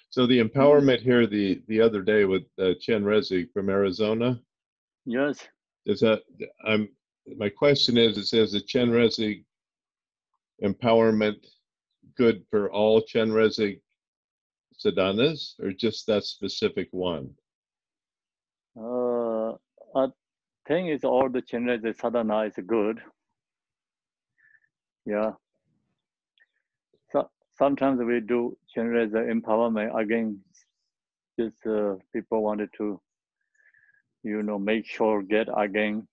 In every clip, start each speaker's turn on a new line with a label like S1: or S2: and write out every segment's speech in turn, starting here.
S1: So the empowerment here the other day with Chen Rezi from Arizona,
S2: Yes.
S1: is that my question is, it says the Chen Rezi empowerment good for all Chen Rezi sadhanas or just that specific one?
S2: I think it's all the Chenrezig sadhana is good. Yeah. So sometimes we do Chenrezig empowerment again. Just people wanted to, make sure get again.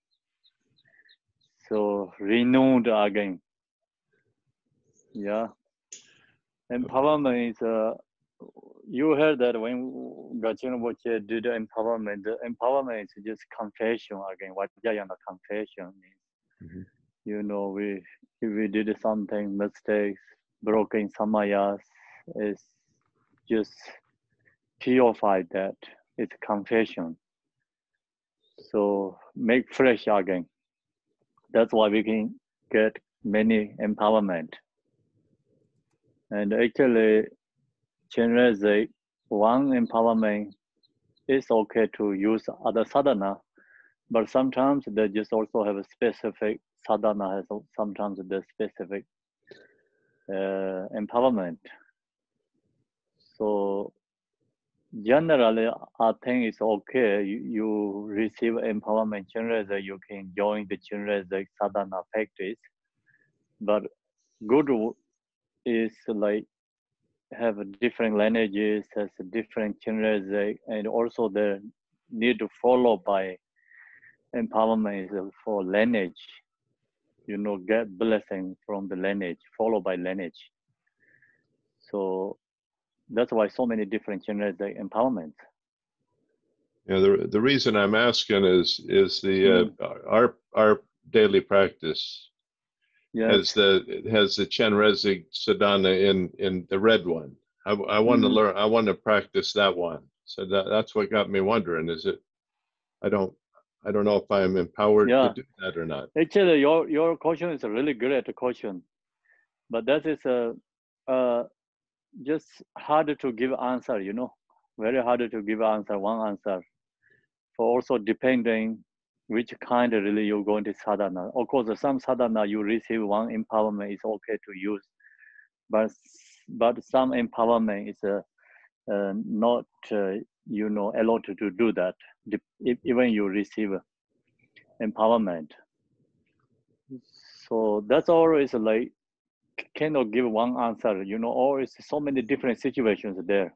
S2: So renewed again. Yeah. Empowerment is you heard that when Gajin Boche did empowerment, the empowerment is just confession again. Vajryana confession means, we did something, mistakes, broken samayas, is just purified that. It's confession. So make fresh again. That's why we can get many empowerment. And actually, Chenrezig, one empowerment is okay to use other sadhana, but sometimes they just also have a specific sadhana, has sometimes the specific empowerment. So generally, I think it's okay. You receive empowerment Chenrezig, you can join the Chenrezig sadhana practice. But good is like have different lineages, has different Chenrezig, and also the need to follow by empowerment is for lineage. Get blessing from the lineage, follow by lineage. So that's why so many different Chenrezig empowerment.
S1: Yeah, the reason I'm asking is the our daily practice
S2: Yes.
S1: has the Chenrezig sadhana in the red one. I want to learn. I want to practice that one. So that's what got me wondering. Is it? I don't know if I'm empowered to do that or not.
S2: Actually, your question is a really great question, but that is just hard to give answer. Very hard to give answer. One answer. For also depending which kind of really you're going to sadhana. Of course, some sadhana you receive one empowerment is okay to use, but some empowerment is not allowed to do that. Even you receive empowerment. So that's always like cannot give one answer. Always so many different situations there.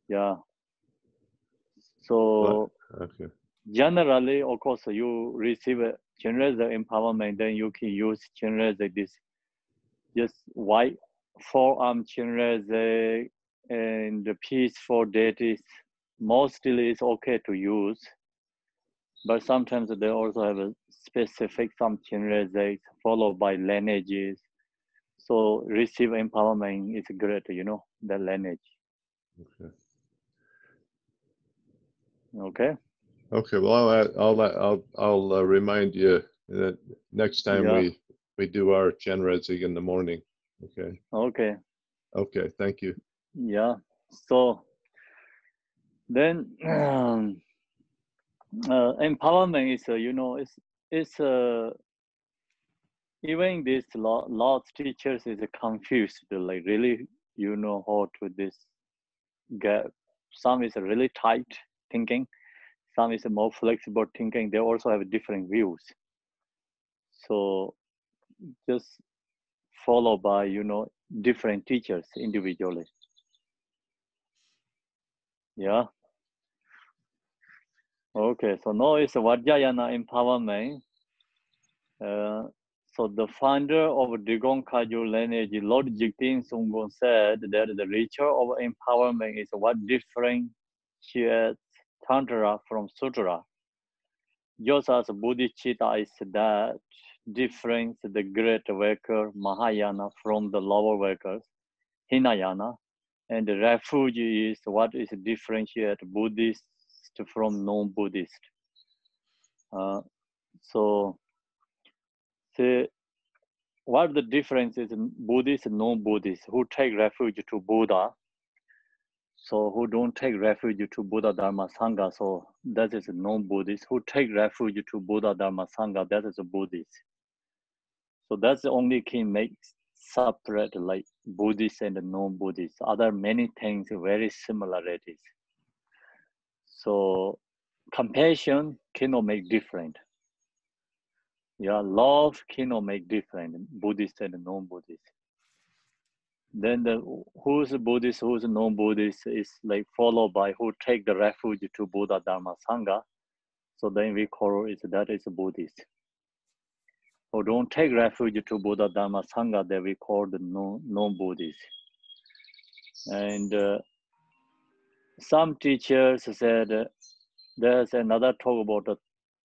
S2: Yeah. So
S1: okay.
S2: Generally, of course, you receive a Chenrezig empowerment, then you can use Chenrezig, this just white forearm Chenrezig and the peace for deities. Mostly it's okay to use, but sometimes they also have a specific some Chenrezig followed by lineages. So receive empowerment is great, the lineage.
S1: Okay.
S2: Okay.
S1: Okay. Well, I'll remind you that next time we do our Chenrezig in the morning. Okay.
S2: Okay.
S1: Okay. Thank you.
S2: Yeah. So then empowerment is it's even this lots teachers is confused, like really how to this get. Some is really tight thinking, some is more flexible thinking. They also have different views. So just follow by different teachers individually. Yeah. Okay, so now it's Vajrayana empowerment. So the founder of Digong Kagyu lineage, Lord Jigten Sunggon, said that the ritual of empowerment is what differentiates Tantra from Sutra. Just as Bodhicitta is that difference the great waker Mahayana from the lower wakers, Hinayana, and the refuge is what is differentiate Buddhist from non-Buddhist. So what the difference is in Buddhist and non-Buddhist who take refuge to Buddha. So who don't take refuge to Buddha, Dharma, Sangha, so that is a non-Buddhist. Who take refuge to Buddha, Dharma, Sangha, that is a Buddhist. So that's the only thing makes separate like Buddhist and non-Buddhist. Other many things very similarities. So compassion cannot make different. Yeah, love cannot make different, Buddhist and non-Buddhist. Then who's Buddhist, who's non-Buddhist is like followed by who take the refuge to Buddha, Dharma, Sangha. So then we call it that is a Buddhist. Who don't take refuge to Buddha, Dharma, Sangha, that we call the non-Buddhist. And some teachers said there's another talk about the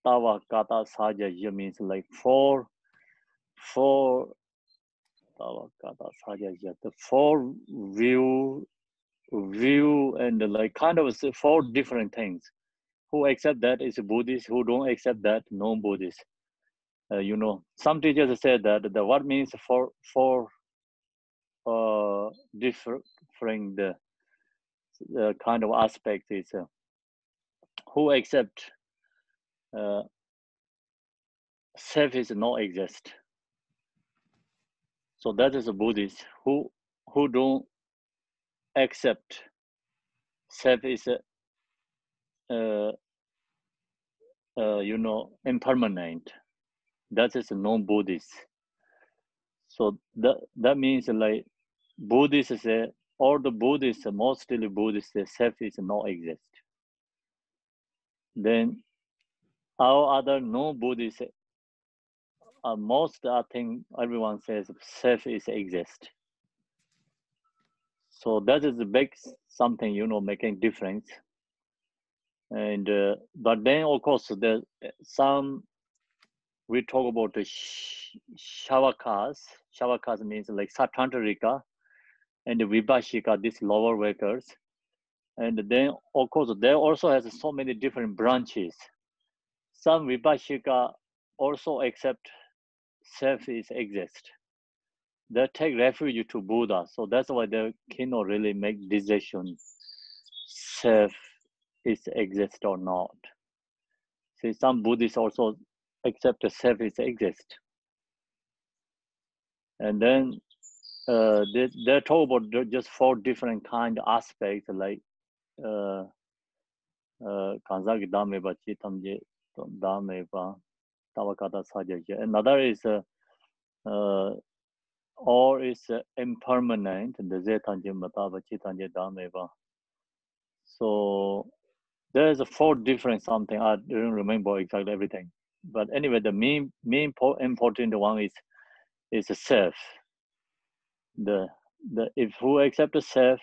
S2: Tava Kata Sahaja, means like four Tava Kata Sahaja, the four view and like kind of four different things. Who accept that is Buddhist, who don't accept that non-Buddhist. You know, some teachers said that the what means four different kind of aspect is who accept self is not exist. So that is a Buddhist. Who don't accept self is you know, impermanent. That is a non-Buddhist. So that means like Buddhists say, all the Buddhists, mostly Buddhists say self is not exist. Then our other non-Buddhists, most I think everyone says self is exist. So that is the big something, you know, making difference. And but then of course there's some, we talk about the shavakas. Shavakas means like Satantarika and the Vibhashika, these lower workers. And then of course there also has so many different branches. Some Vibhashika also accept self is exist. They take refuge to Buddha, so that's why they cannot really make decision self is exist or not. See, some Buddhists also accept the self is exist. And then they talk about just four different kind of aspects like Kanzaki Dhameva, Chitamje Dhameva, Tavakata Sahaja. Another is or is impermanent, the Zetanje Matava Chitanje Dhameva. So there's a four different something. I don't remember exactly everything. But anyway, the main important one is the self. The if who accept the self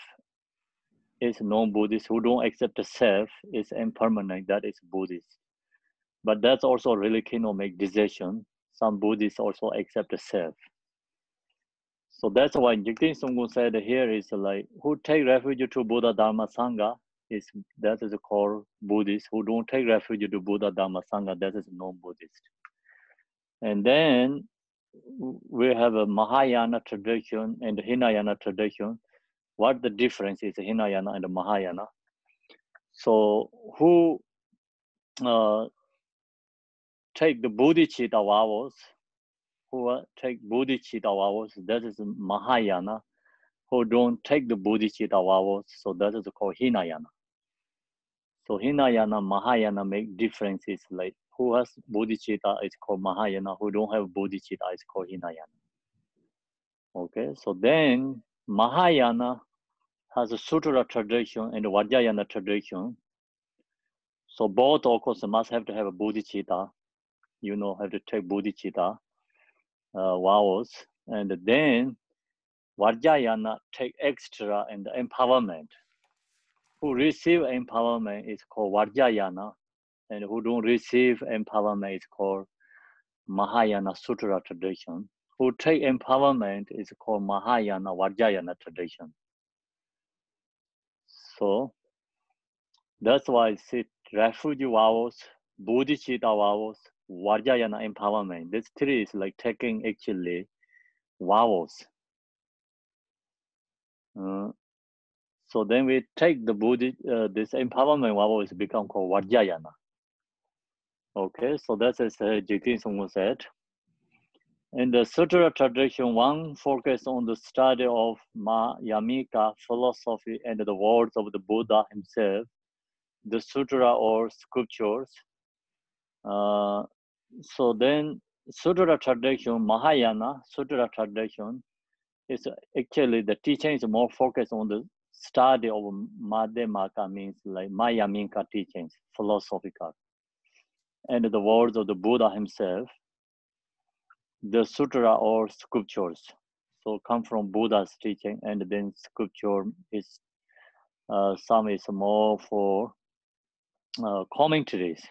S2: is non-Buddhist, who don't accept the self is impermanent, that is Buddhist. But that's also really cannot make decision. Some Buddhists also accept the self. So that's why Jigten Sunggu said here is like who take refuge to Buddha, Dharma, Sangha is that is called Buddhist. Who don't take refuge to Buddha, Dharma, Sangha, that is non-Buddhist. And then we have a Mahayana tradition and Hinayana tradition. What the difference is Hinayana and Mahayana? So who take the bodhicitta vows, who take bodhicitta vows, that is Mahayana. Who don't take the bodhicitta vows, so that is called Hinayana. So Hinayana, Mahayana make differences like who has bodhicitta is called Mahayana, who don't have bodhicitta is called Hinayana. Okay, so then Mahayana has a Sutra tradition and a Vajrayana tradition. So both of course must have to have a bodhicitta, you know, have to take bodhicitta vows, and then Vajrayana take extra and empowerment. Who receive empowerment is called Vajrayana, and who don't receive empowerment is called Mahayana Sutra tradition. Who take empowerment is called Mahayana Vajrayana tradition. So that's why I say refuge vows, bodhicitta vows, Vajrayana empowerment. This three is like taking actually vowels. So then we take the this empowerment vowel is become called Vajryana. Okay, so that's as Jitin Sungwu said. In the Sutra tradition, one focus on the study of Mayamika philosophy and the words of the Buddha himself, the sutra or scriptures. So then Sutra tradition, Mahayana Sutra tradition, is actually the teaching is more focused on the study of Madhyamaka, means like Mayamika teachings, philosophical, and the words of the Buddha himself, the sutra or scriptures. So come from Buddha's teaching, and then scripture is some is more for commentaries.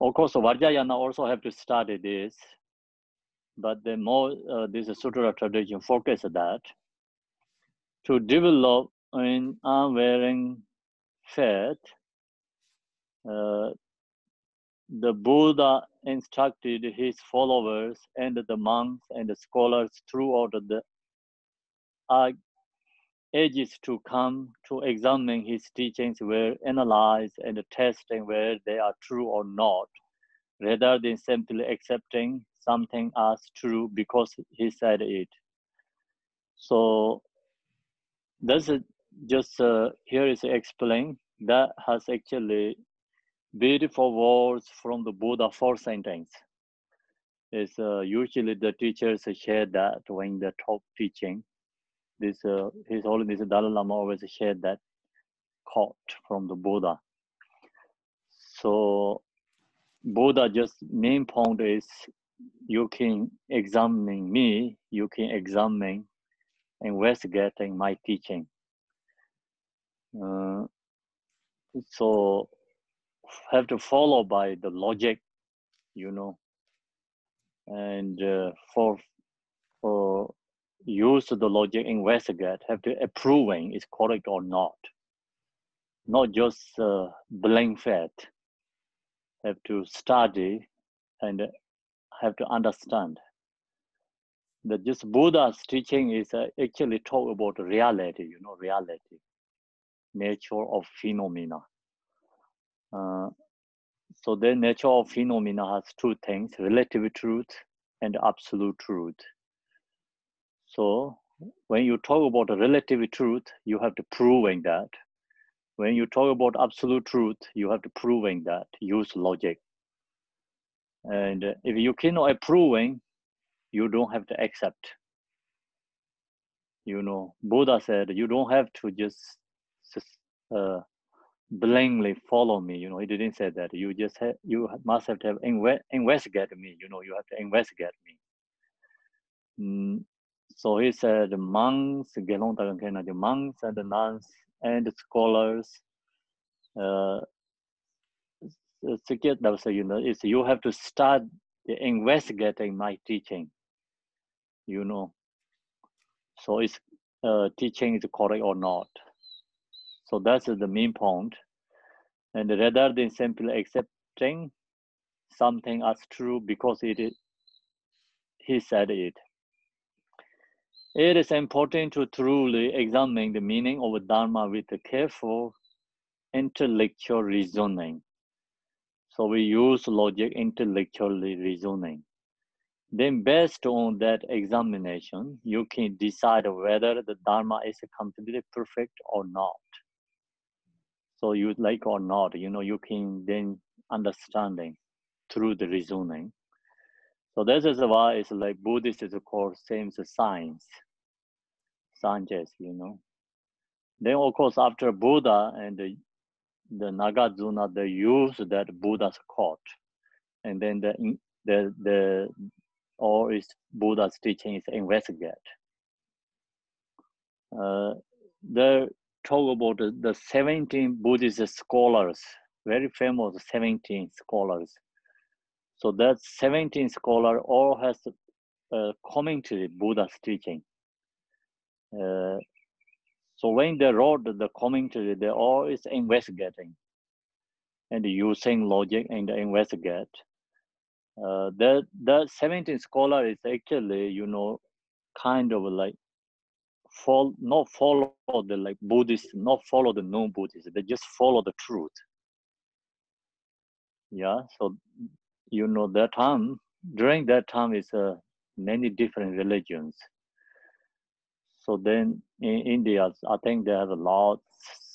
S2: Of course, Vajrayana also have to study this, but the more this sutra tradition focus that to develop an unwavering faith. The Buddha instructed his followers and the monks and the scholars throughout the ages to come to examine his teachings, were analyzed and testing whether they are true or not, rather than simply accepting something as true because he said it. So this is just here is explained that has actually beautiful words from the Buddha, 4 sentence. Is usually the teachers share that when they talk teaching. This His Holiness Dalai Lama always shared that quote from the Buddha. So Buddha just main point is you can examine me, you can examine, investigating my teaching. So have to follow by the logic, you know, and for use the logic, investigate, have to approving is correct or not just blind faith. Have to study and have to understand that just Buddha's teaching is actually talk about reality, you know, reality, nature of phenomena. So the nature of phenomena has 2 things, relative truth and absolute truth. So when you talk about relative truth, you have to proving that. When you talk about absolute truth, you have to proving that, use logic. And if you cannot approving, you don't have to accept. You know, Buddha said, you don't have to just blindly follow me. You know, he didn't say that. You just you must have to investigate me. You know, you have to investigate me. So he said, monks, the monks and the nuns and the scholars. You know, is you have to start investigating my teaching. You know, so is teaching is correct or not. So that's the main point. And rather than simply accepting something as true because he said it. It is important to truly examine the meaning of Dharma with a careful intellectual reasoning. So we use logic, intellectually reasoning. Then based on that examination, you can decide whether the Dharma is completely perfect or not. So you like or not, you know, you can then understanding through the reasoning. So this is why it's like Buddhist is called same as science, you know. Then of course after Buddha and the Nagarjuna, they use that Buddha's quote, and then the or is Buddha's teaching is investigate. They talk about the 17 Buddhist scholars, very famous 17 scholars. So that 17 scholar all has commentary Buddha's teaching. So when they wrote the commentary, they all is investigating and using logic and investigate. The 17 scholar is actually, you know, kind of like not follow the like Buddhist, not follow the non-Buddhist. They just follow the truth. Yeah. So that time, during that time, is many different religions. So then in India, I think they have a lot of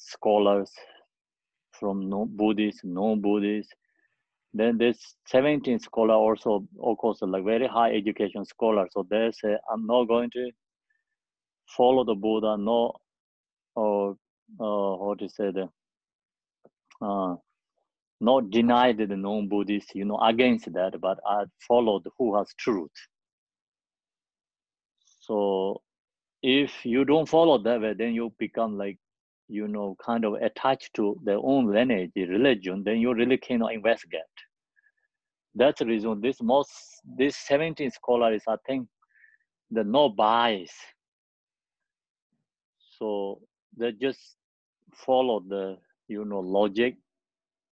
S2: scholars from Buddhist, non-Buddhist. Then this 17 scholar also, of course, like very high education scholar. So they say, I'm not going to follow the Buddha, no, or how to say the, not deny the non-Buddhist, against that, but I followed who has truth. So if you don't follow that way, then you become like, kind of attached to their own lineage, religion, then you really cannot investigate. That's the reason this 17 scholars, I think, they're no bias. So they just follow the, logic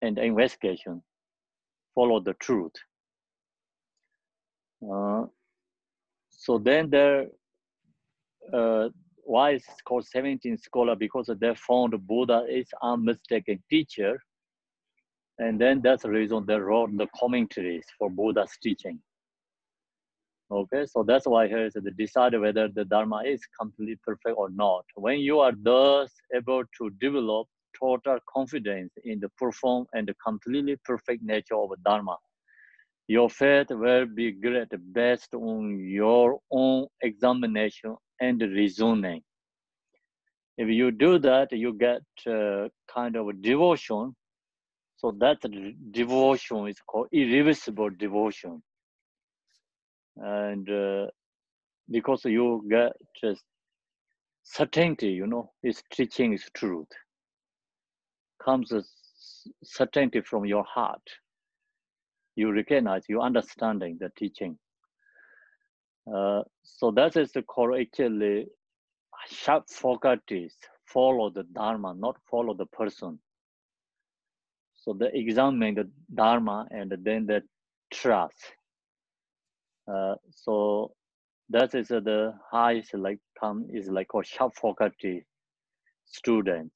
S2: and investigation, follow the truth. So then there, why it's called 17 scholar? Because they found Buddha is unmistaken teacher. And then that's the reason they wrote the commentaries for Buddha's teaching. Okay, so that's why here is to decide whether the Dharma is completely perfect or not. When you are thus able to develop total confidence in the profound and the completely perfect nature of Dharma, your faith will be great based on your own examination and reasoning. If you do that, you get kind of a devotion. So that devotion is called irreversible devotion. And because you get just certainty, his teaching is truth. Comes a certainty from your heart. You recognize, you understanding the teaching. So that is the core actually sharp focus, follow the Dharma, not follow the person. So they examine the Dharma and then the trust. So that is the highest like come is like a sharp faculty student.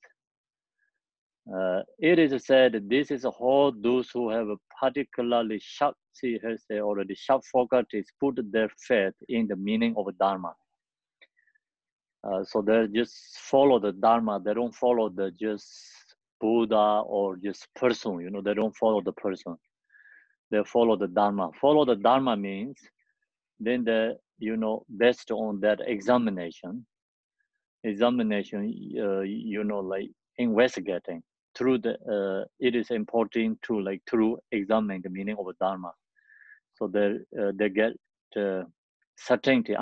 S2: It is said this is how those who have a particularly sharp, see here say already sharp faculties put their faith in the meaning of Dharma. So they just follow the Dharma. They don't follow the just Buddha or just person. They don't follow the person. They follow the Dharma. Follow the Dharma means then the based on that examination, like investigating through the it is important to like through examining the meaning of Dharma. So they get certainty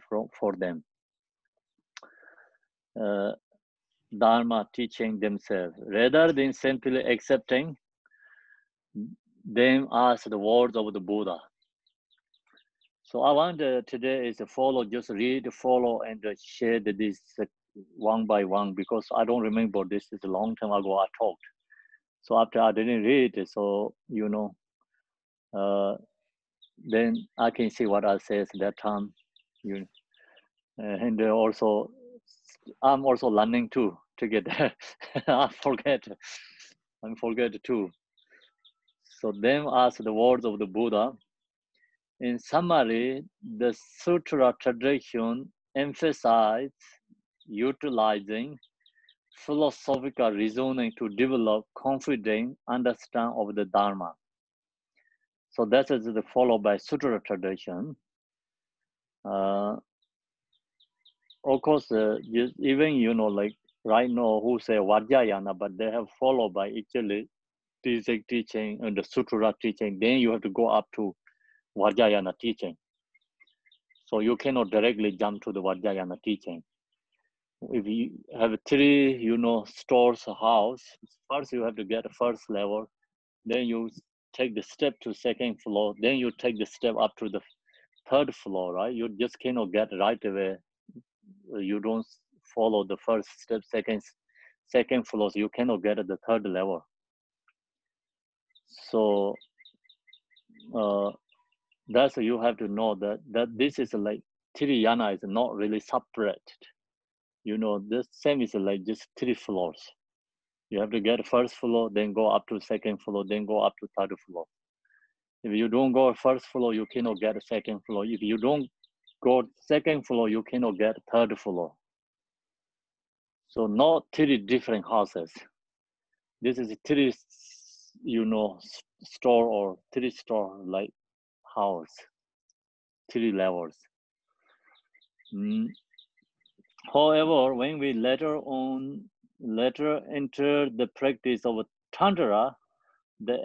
S2: for them. Dharma teaching themselves rather than simply accepting them as the words of the Buddha. So I want today is to follow, just read, follow, and share this one by one because I don't remember this is a long time ago I talked. So after I didn't read it, so then I can see what I said that time. And also I'm also learning too together. I forget too. So them as the words of the Buddha. In summary, the sutra tradition emphasizes utilizing philosophical reasoning to develop confident understanding of the Dharma. So that is the followed by sutra tradition. Of course, even like right now who say Vajryana, but they have followed by actually teaching and the sutra teaching. Then you have to go up to Vajryana teaching. So you cannot directly jump to the Vajrayana teaching. If you have 3, stores, house, first you have to get the first level, then you take the step to second floor, then you take the step up to the 3rd floor, right? You just cannot get right away. You don't follow the first step, second floor, so you cannot get at the 3rd level. So that's you have to know that this is like Vajryana is not really separated. You know, the same is like just 3 floors. You have to get first floor, then go up to second floor, then go up to third floor. If you don't go first floor, you cannot get a second floor. If you don't go second floor, you cannot get third floor. So not 3 different houses. This is 3, you know, store or 3 store like house, 3 levels. However, when we later enter the practice of Tantra, the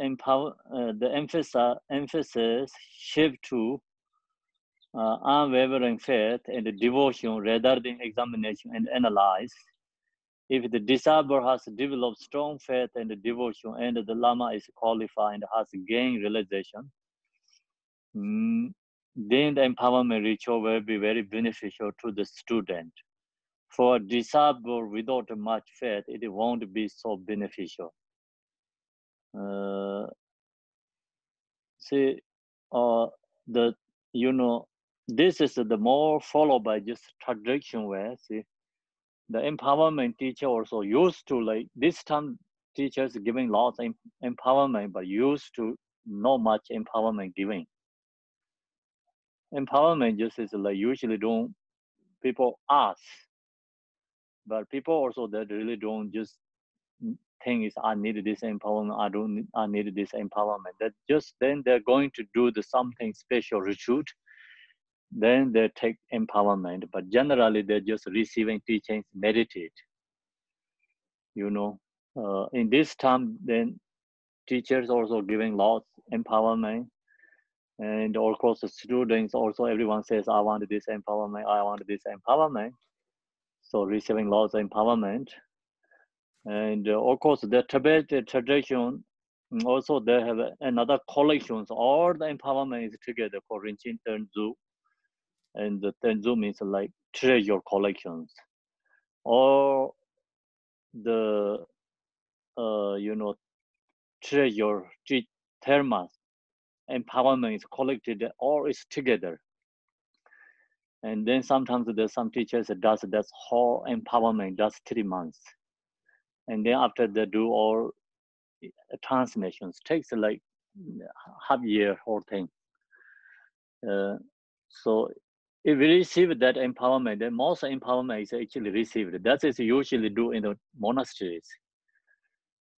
S2: emphasis shift to unwavering faith and devotion rather than examination and analyze. If the disciple has developed strong faith and devotion, and the Lama is qualified and has gained realization, then the empowerment ritual will be very beneficial to the student. For a disciple without much faith, it won't be so beneficial. This is the more followed by just tradition where, see, the empowerment teacher also used to, like, this time teachers giving lots of empowerment, but used to not much empowerment giving. Empowerment just is like usually don't people ask, but people also that really don't just think is I need this empowerment, I need this empowerment. That just then they're going to do something special retreat, then they take empowerment. But generally they're just receiving teachings, meditate. You know, in this time, then teachers also giving lots empowerment, and of course the students also. Everyone says, "I want this empowerment. I want this empowerment." So receiving lots of empowerment, and of course the Tibetan tradition also they have another collections. All the empowerment is together for Rinchen Tenzu, and the Tenzu means like treasure collections, or the treasure thermas empowerment is collected or is together. And then sometimes there's some teachers that does that whole empowerment just 3 months, and then after they do all transmissions takes like half year whole thing. So if we receive that empowerment, then most empowerment is actually received. That is usually do in the monasteries.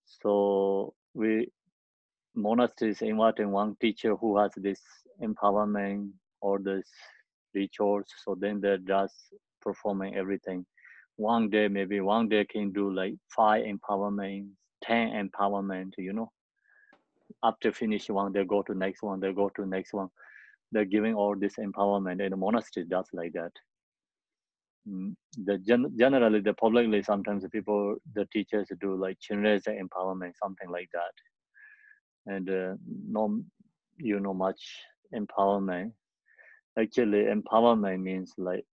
S2: So monasteries inviting one teacher who has this empowerment or this rituals. So then they're just performing everything. Maybe one day can do like 5 empowerment, 10 empowerment, you know. After finish one, they go to next one, they go to next one. They're giving all this empowerment, and the monastery does like that. Generally, publicly, sometimes the teachers do like Chinreza empowerment, something like that. And no, much empowerment. Actually, empowerment means like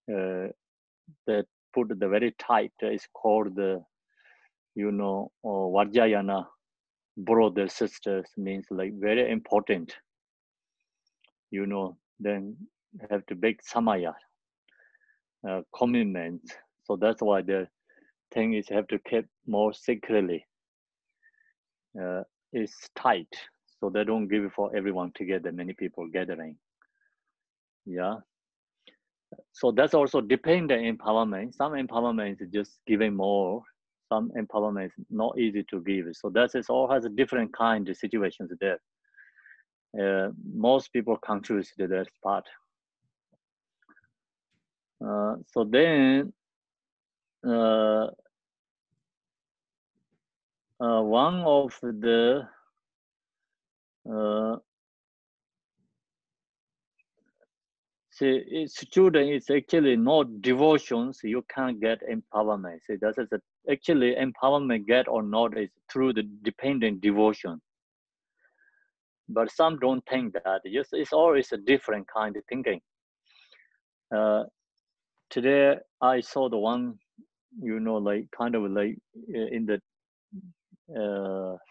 S2: that put the very tight. It's called the, Vajryana, brothers, sisters, means like very important. Then have to make samaya commitment. So that's why the thing is have to keep more secretly. It's tight, so they don't give it for everyone together, many people gathering. Yeah. So that's also dependent empowerment. Some empowerment is just giving more. Some empowerment is not easy to give. So that is all has a different kind of situations there. Most people confuse that part. So then one of the student is actually not devotions. You can't get empowerment. See, that is actually empowerment get or not is through the dependent devotion. But some don't think that. It's always a different kind of thinking. Today I saw the one, like kind of like in the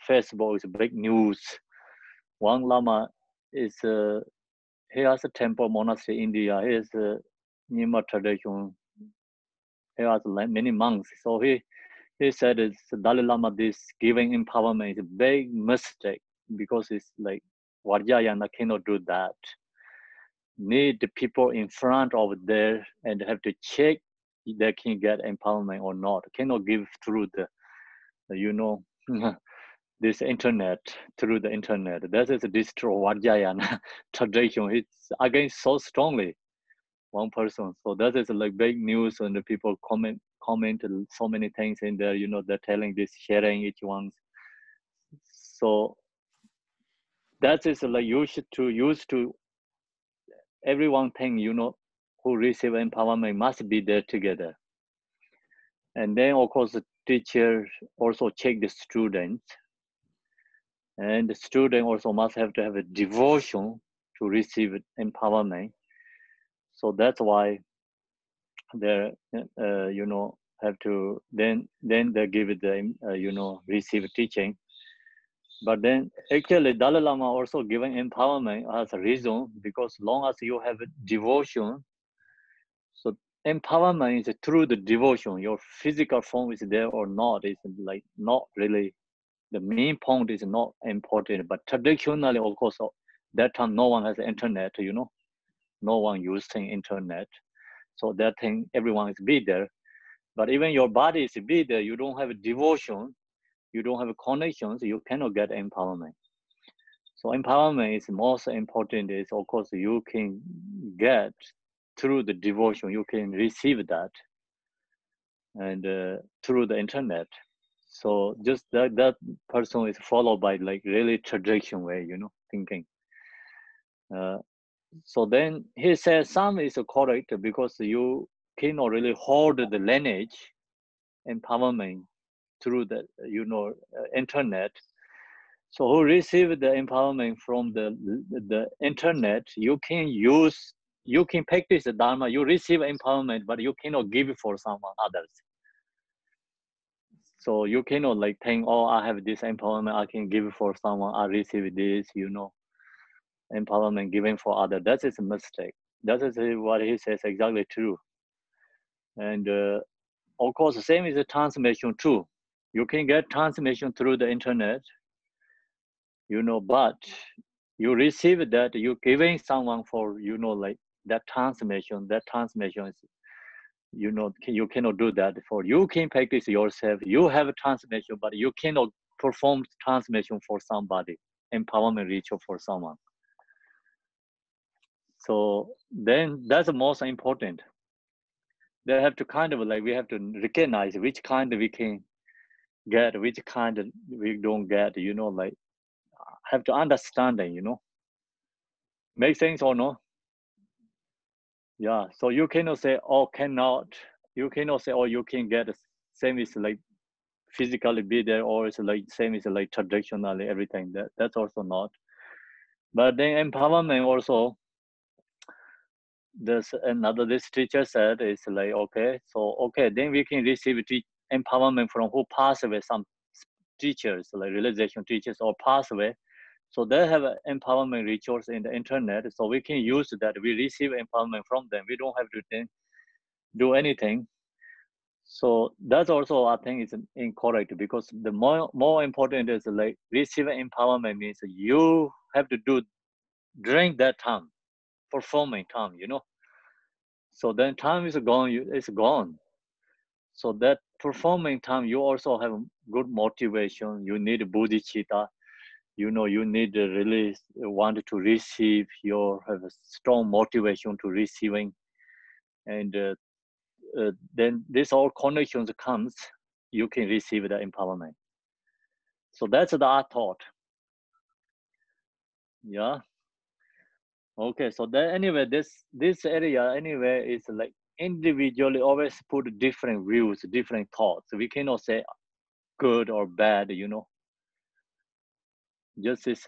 S2: Facebook is big news. One Lama is he has a temple monastery in India. He is a Nyingma tradition. He has many monks. So he said it's Dalai Lama, this giving empowerment is a big mistake because it's like Vajryana cannot do that. Need the people in front of there and have to check they can get empowerment or not. Cannot give through the, you know, this internet, through the internet. That is a destroy Vajrayana tradition. It's against so strongly one person. So that is like big news, and the people comment so many things in there. You know, they're telling this, sharing each one's. So that is like used to everyone thing. You know, who receive empowerment must be there together. And then of course the teacher also check the students. And the student also must have to have a devotion to receive empowerment. So that's why they, you know, have to then they give it the, you know, receive teaching. But then actually Dalai Lama also giving empowerment as a reason, because long as you have a devotion, so empowerment is through the devotion. Your physical form is there or not is like not really. The main point is not important, but traditionally, of course, that time no one has internet, you know, no one using internet. So that thing, everyone is be there. But even your body is be there, you don't have a devotion, you don't have a connection, so you cannot get empowerment. So empowerment is most important is, of course, you can get through the devotion, you can receive that, and through the internet. So just that person is followed by like really tradition way, you know, thinking. So then he says some is correct because you cannot really hold the lineage empowerment through the, you know, internet. So who receive the empowerment from the internet, you can practice the Dharma, you receive empowerment, but you cannot give it for someone others. So you cannot like think, oh, I have this empowerment, I can give it for someone, I receive this, you know, empowerment given for others. That is a mistake. That is what he says exactly true. And of course, the same is the transmission too. You can get transmission through the internet, you know, but you receive that, you're giving someone for, you know, like that transmission is, you know, you cannot do that for, you can practice yourself, you have a transmission, but you cannot perform transmission for somebody, empowerment ritual for someone. So then that's the most important. They have to kind of like, we have to recognize which kind we can get, which kind we don't get, you know, like have to understand it, you know. Make sense or no? Yeah, so you cannot say, oh, you cannot say, oh, you can get the same is like physically be there, or it's like same is like traditionally everything. That's also not. But then empowerment also, this another this teacher said is like, okay, so okay, then we can receive empowerment from who pass away, some teachers like realization teachers or pass away. So they have empowerment resource in the internet, so we can use that. We receive empowerment from them. We don't have to then do anything. So that's also, I think, is incorrect, because the more important is like receiving empowerment means you have to do during that time, performing time, you know. So then time is gone, it's gone. So that performing time, you also have good motivation. You need bodhicitta. You know, you need to really want to receive, you have a strong motivation to receiving. And then this all connections comes, you can receive the empowerment. So that's the art thought. Yeah. Okay, so then anyway, this area anyway is like individually always put different views, different thoughts. We cannot say good or bad, you know. Just is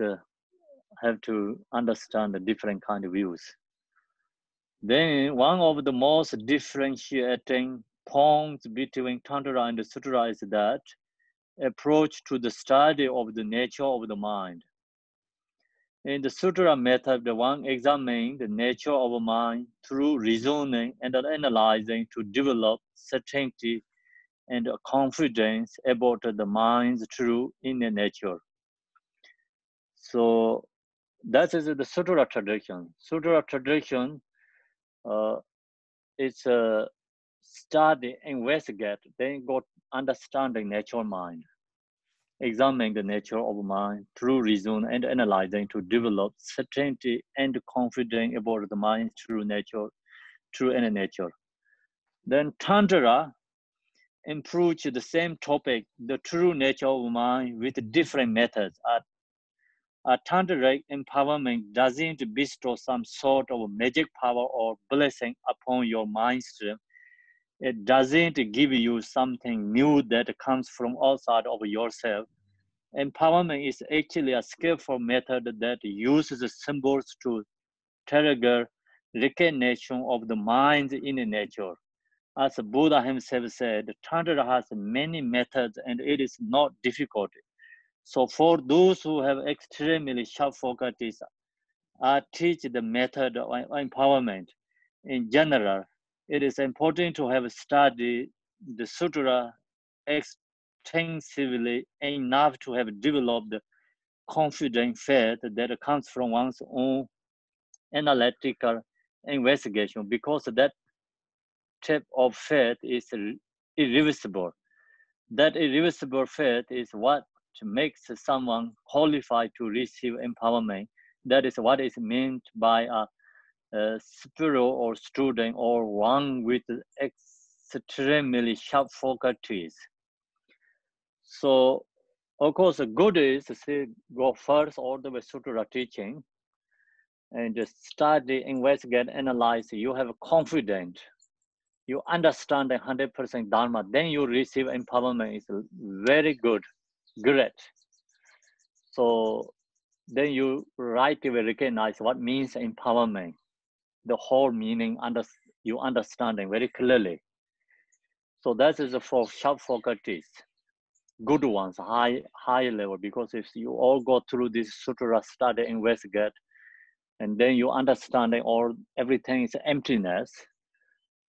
S2: have to understand the different kind of views. Then one of the most differentiating points between Tantra and Sutra is that approach to the study of the nature of the mind. In the Sutra method, the one examining the nature of mind through reasoning and analyzing to develop certainty and confidence about the mind's true inner nature. So that is the Sutra tradition. Sutra tradition is a study, investigate, then go understanding natural mind, examining the nature of mind through reason and analyzing to develop certainty and confidence about the mind's true nature, true inner nature. Then Tantra approach the same topic, the true nature of mind, with different methods. A tantric empowerment doesn't bestow some sort of magic power or blessing upon your mind stream. It doesn't give you something new that comes from outside of yourself. Empowerment is actually a skillful method that uses symbols to trigger recognition of the mind's inner nature. As Buddha himself said, Tantra has many methods and it is not difficult. So for those who have extremely sharp faculties, I teach the method of empowerment. In general, it is important to have studied the sutra extensively enough to have developed confident faith that comes from one's own analytical investigation, because that type of faith is irreversible. That irreversible faith is what makes someone qualified to receive empowerment. That is what is meant by a spiritual or student or one with extremely sharp faculties. So, of course, the good is to go first all the way sutra teaching and just study, investigate, analyze. You have confidence. You understand the 100% Dharma, then you receive empowerment. Is very good, great. So then you right away recognize what means empowerment, the whole meaning, you understanding very clearly. So that is for sharp faculties, good ones, high level, because if you all go through this sutra study, investigate, and then you understanding all everything is emptiness,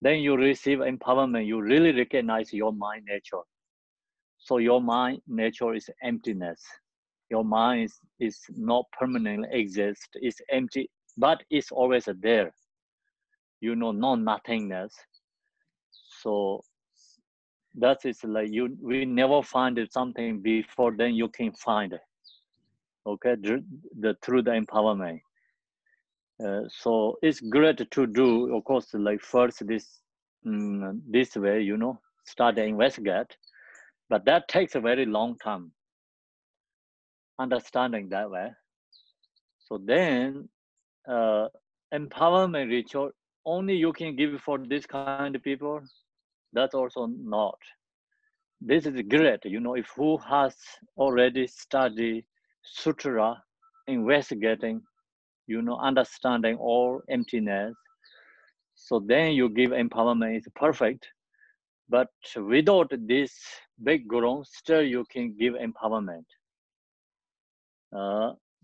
S2: then you receive empowerment. You really recognize your mind nature. So your mind nature is emptiness. Your mind is not permanently exist. It's empty, but it's always there. You know, no nothingness. So that is like we never find something before, then you can find it. Okay, through the empowerment. So it's great to do, of course, like first this way, you know, start to investigate, but that takes a very long time, understanding that way. So then empowerment ritual, only you can give for this kind of people, that's also not. This is great, you know, if who has already studied sutra, investigating, you know, understanding all emptiness, so then you give empowerment is perfect. But without this background, still you can give empowerment.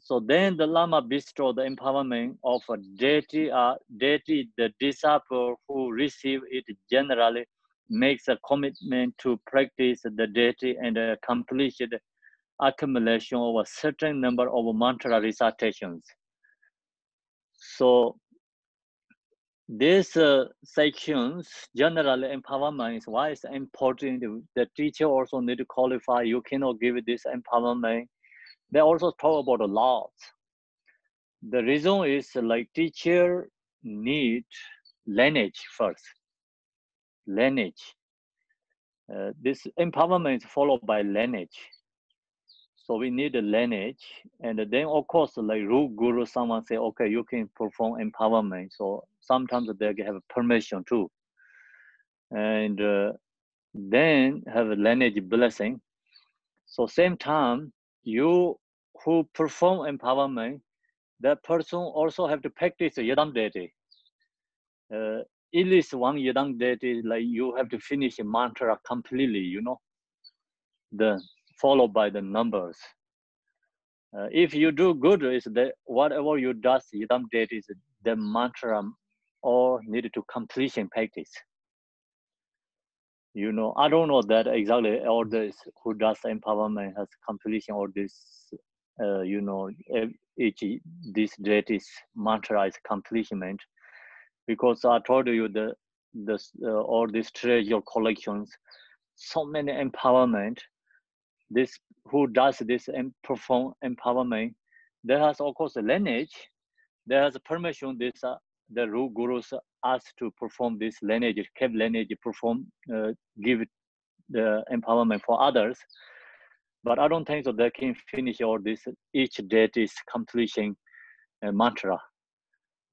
S2: So then the Lama bestow the empowerment of a deity. Deity, the disciple who receive it generally makes a commitment to practice the deity and accomplish the accumulation of a certain number of mantra recitations. So these sections, generally empowerment is why it's important. The teacher also need to qualify. You cannot give this empowerment. They also talk about the laws. The reason is like teacher need lineage first. Lineage. This empowerment is followed by lineage. So we need a lineage, and then of course, like root guru, someone say, okay, you can perform empowerment. So sometimes they have permission too, and then have a lineage blessing. So same time, you who perform empowerment, that person also have to practice yidam deity. At least one yidam deity, like you have to finish a mantra completely, you know, followed by the numbers. If you do good, is that whatever you does, yidam date is the mantra or needed to completion practice. You know, I don't know that exactly all this who does empowerment has completion or this, you know, each this date is mantra is completion, because I told you all these treasure collections, so many empowerment. This who does this and perform empowerment, there has of course a lineage, there has a permission. This the gurus asked to perform this lineage, keep lineage, perform, give the empowerment for others. But I don't think so they can finish all this. Each date is completion mantra.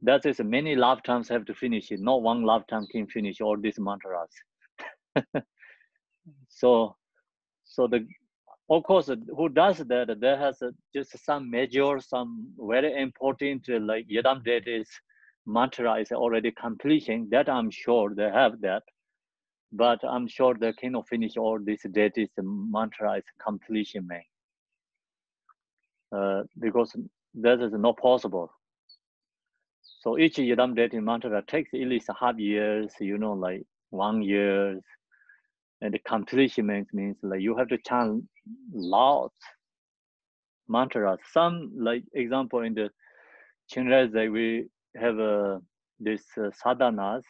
S2: That is many lifetimes have to finish it. Not one lifetime can finish all these mantras. So the of course, who does that? There has just some major, some very important, like Yadam date is mantra is already completion. That I'm sure they have that, but I'm sure they cannot finish all this date is mantra is completion, man. Because that is not possible. So each Yadam date mantra takes at least half years, you know, like 1 year. And the completion means like you have to chant lots mantras. Some, like example in the Chinese, we have this sadhanas.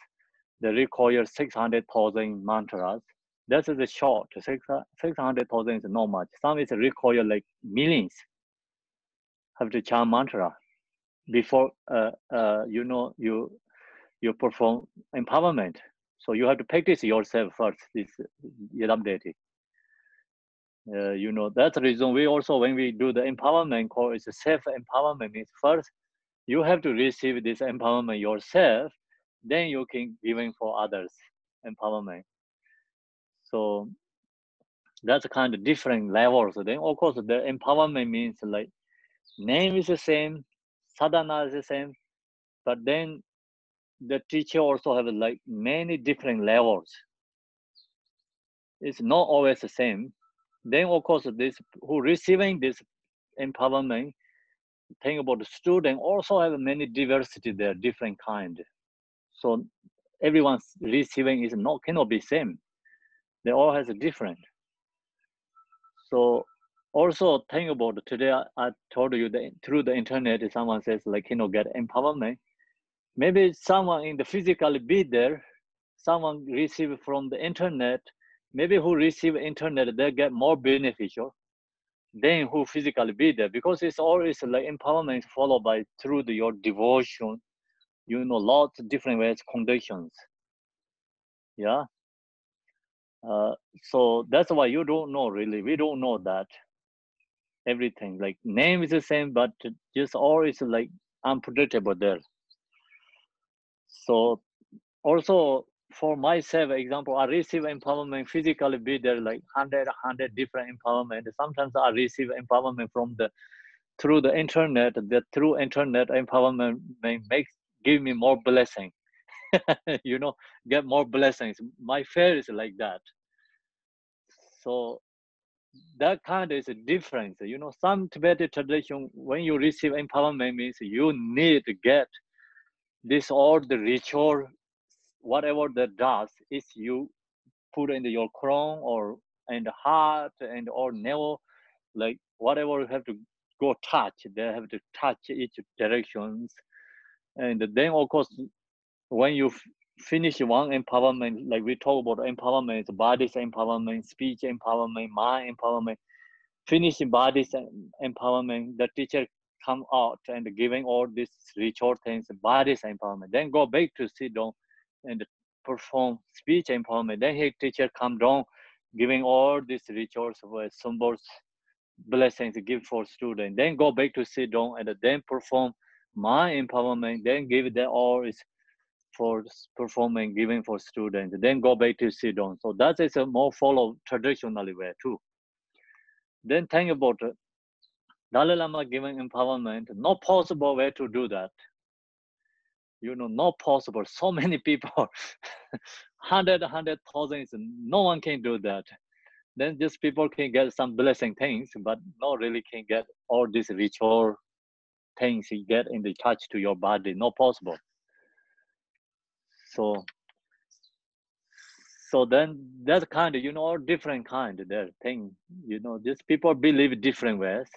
S2: They require 600,000 mantras. That is a short. 600,000 is not much. Some is require like millions. Have to chant mantra before you know you perform empowerment. So you have to practice yourself first. This Yadam deity. You know, that's the reason we also, when we do the empowerment course, it's self-empowerment means first, you have to receive this empowerment yourself, then you can giving for others empowerment. So that's kind of different levels. Then of course the empowerment means like name is the same, sadhana is the same, but then the teacher also have like many different levels. It's not always the same. Then of course this who receiving this empowerment, think about the student also have many diversity there, different kind. So everyone's receiving is not cannot be same. They all has a different. So also think about today. I told you that through the internet, someone says like get empowerment. Maybe someone in the physically be there, someone receive from the internet. Maybe who receive internet they get more beneficial than who physically be there, because it's always like empowerment followed by through your devotion. You know, lots of different ways, conditions. Yeah. So that's why you don't know really. We don't know that everything. Like name is the same, but just always like unpredictable there. So also for myself, example, I receive empowerment physically be there like 100 different empowerment. Sometimes I receive empowerment from through the internet. The through internet empowerment makes give me more blessing. You know, get more blessings. My fear is like that. So that kind is a difference. You know, some Tibetan tradition, when you receive empowerment means you need to get this all the ritual, whatever that does is you put in your crown or in the heart and or navel, like whatever you have to go touch, they have to touch each directions. And then of course, when you finish one empowerment, like we talk about empowerment, body's empowerment, speech empowerment, mind empowerment, finishing body's empowerment, the teacher come out and giving all these ritual things, body's empowerment, then go back to sit down and perform speech empowerment. Then his teacher come down, giving all these rituals with symbols, blessings give for student. Then go back to sit down and then perform mind empowerment. Then give that all is for performing, giving for students. Then go back to sit down. So that is a more follow traditionally way too. Then think about Dalai Lama giving empowerment, not possible way to do that. You know, not possible. So many people, 100,000, no one can do that. then just people can get some blessing things, but not really can get all these ritual things you get in the touch to your body. Not possible. So then that kind of, all different kind of their thing, just people believe different ways.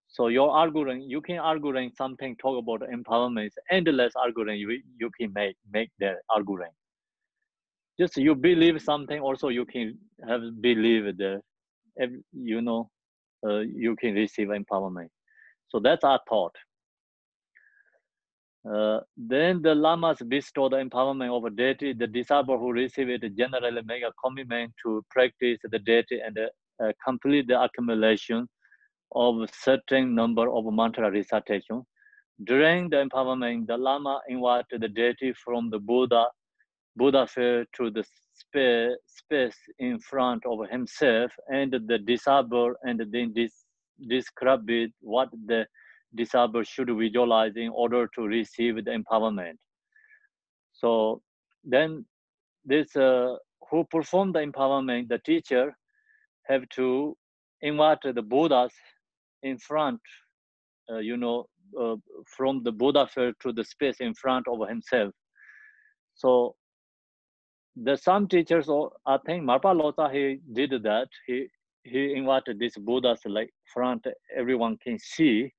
S2: So you're arguing, you can arguing something, talk about empowerment, endless arguing you can make their arguing. Just you believe something, also you can have believe that, you can receive empowerment. So that's our thought. Then the lamas bestow the empowerment of a deity. The disciple who receive it generally make a commitment to practice the deity and complete the accumulation of a certain number of mantra recitation. During the empowerment, the lama invited the deity from the Buddha fair to the space in front of himself, and the disciple and then describe it what the disciple should visualize in order to receive the empowerment. So then this who perform the empowerment, the teacher have to invite the Buddhas in front, from the Buddha fair to the space in front of himself. So some teachers, I think Marpa Lota, he did that. He invited these Buddhas like front, everyone can see,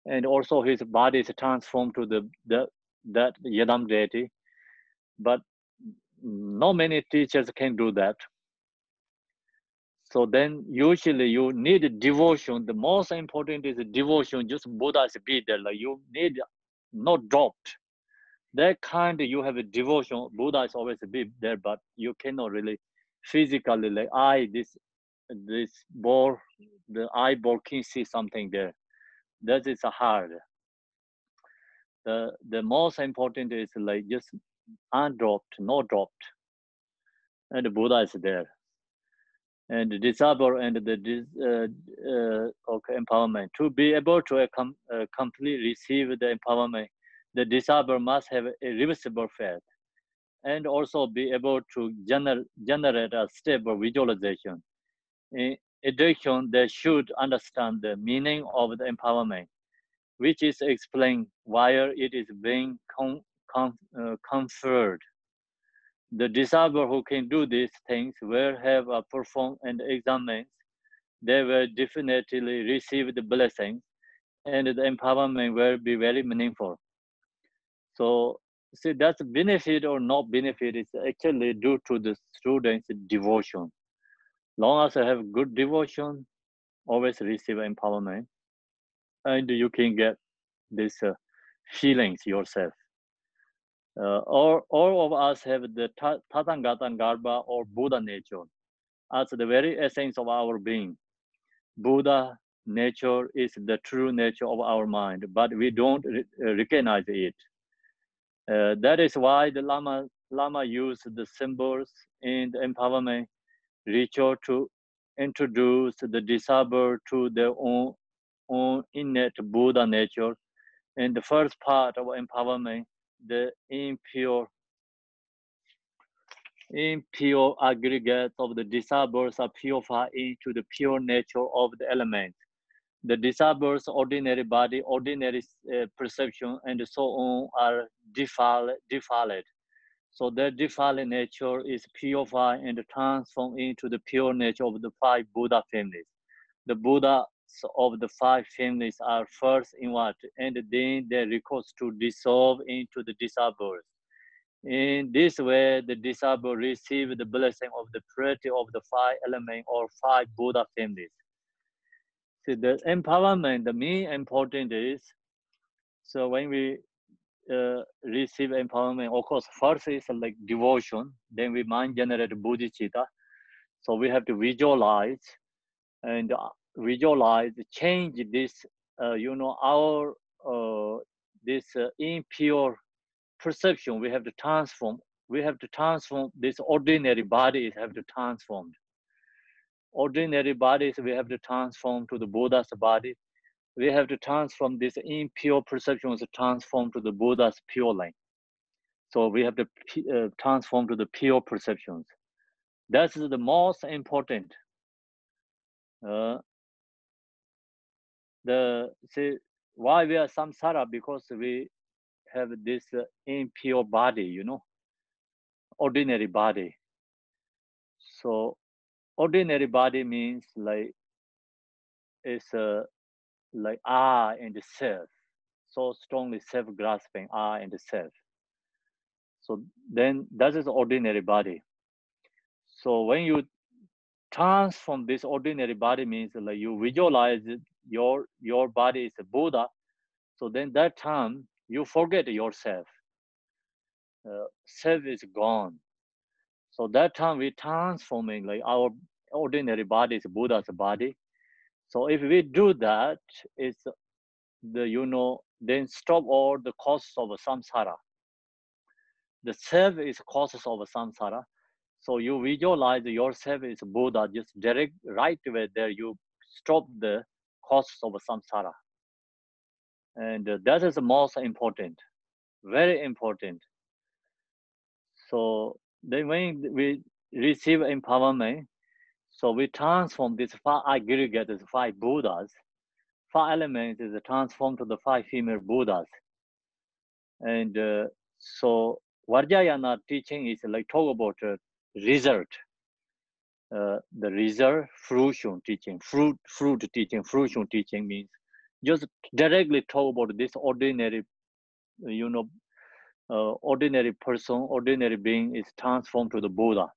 S2: and also his body is transformed to that Yadam deity. But not many teachers can do that. So then usually you need devotion. The most important is devotion. Just Buddhas be there. Like you need not dropped. That kind you have a devotion. Buddha is always be there, but you cannot really physically like this ball, the eyeball can see something there. That is hard. The most important is like just undropped, not dropped, and the Buddha is there. And the disciple and the empowerment. To be able to completely receive the empowerment, the disciple must have a reversible faith and also be able to generate a stable visualization. In addition, they should understand the meaning of the empowerment, which is explained while it is being conferred. The disciple who can do these things will have performed and examined. They will definitely receive the blessings, and the empowerment will be very meaningful. So, see, that's benefit or not benefit is actually due to the student's devotion. Long as I have good devotion, always receive empowerment, and you can get these feelings yourself. All of us have the Tathagata Garbha or Buddha nature as the very essence of our being. Buddha nature is the true nature of our mind, but we don't recognize it. That is why the Lama used the symbols in the empowerment ritual to introduce the disciple to their own innate Buddha nature. In the first part of empowerment, the impure aggregates of the disciples are purified into the pure nature of the element. The disciples' ordinary body, ordinary perception, and so on are defiled. So their defiled nature is purified and transformed into the pure nature of the 5 Buddha families. The Buddhas of the 5 families are first invited, and then they request to dissolve into the disciples. In this way, the disciple receive the blessing of the purity of the 5 elements or 5 Buddha families. See, the empowerment, the main important is, so when we receive empowerment, of course, first is like devotion, then we mind generate bodhicitta. So we have to visualize and change this, our this impure perception. We have to transform. We have to transform this ordinary body. Have to transform. Ordinary bodies we have to transform to the Buddha's body. We have to transform this impure perceptions, transform to the Buddha's pure light. So we have to transform to the pure perceptions. That's the most important. See, why we are samsara? Because we have this impure body, you know, ordinary body. So ordinary body means like it's like I and self, so strongly self-grasping I and self. So then that is ordinary body. So when you transform this ordinary body means like you visualize your body is a Buddha. So then that time you forget yourself. Self is gone. So that time we transforming like our ordinary body is Buddha's body. So if we do that, it's then stop all the causes of samsara. The self is causes of samsara. So you visualize yourself is Buddha, just direct right away there, you stop the causes of samsara. And that is the most important, very important. So then when we receive empowerment, so we transform these 5 aggregates, 5 Buddhas. 5 elements is transformed to the 5 female Buddhas. And so Vajryana teaching is like talk about result. The result, fruition teaching, fruit teaching, fruition teaching means just directly talk about this ordinary, ordinary person, ordinary being is transformed to the Buddha.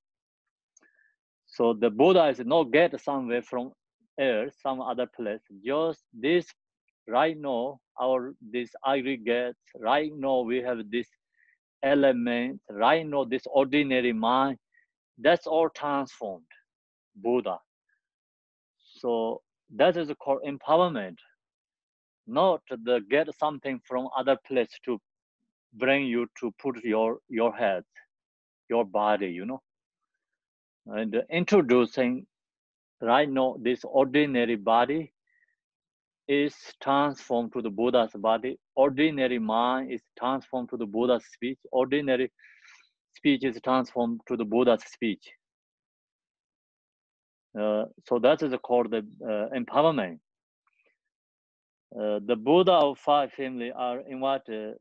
S2: So the Buddha is not get somewhere from earth, some other place. Just this right now, this aggregates, right now we have this element, right now this ordinary mind, that's all transformed, Buddha. So that is called empowerment, not the get something from other place to bring you to put your head, your body, you know. And introducing right now this ordinary body is transformed to the Buddha's body. Ordinary mind is transformed to the Buddha's speech. Ordinary speech is transformed to the Buddha's speech. So that is called the empowerment. The Buddha of 5 family are in what the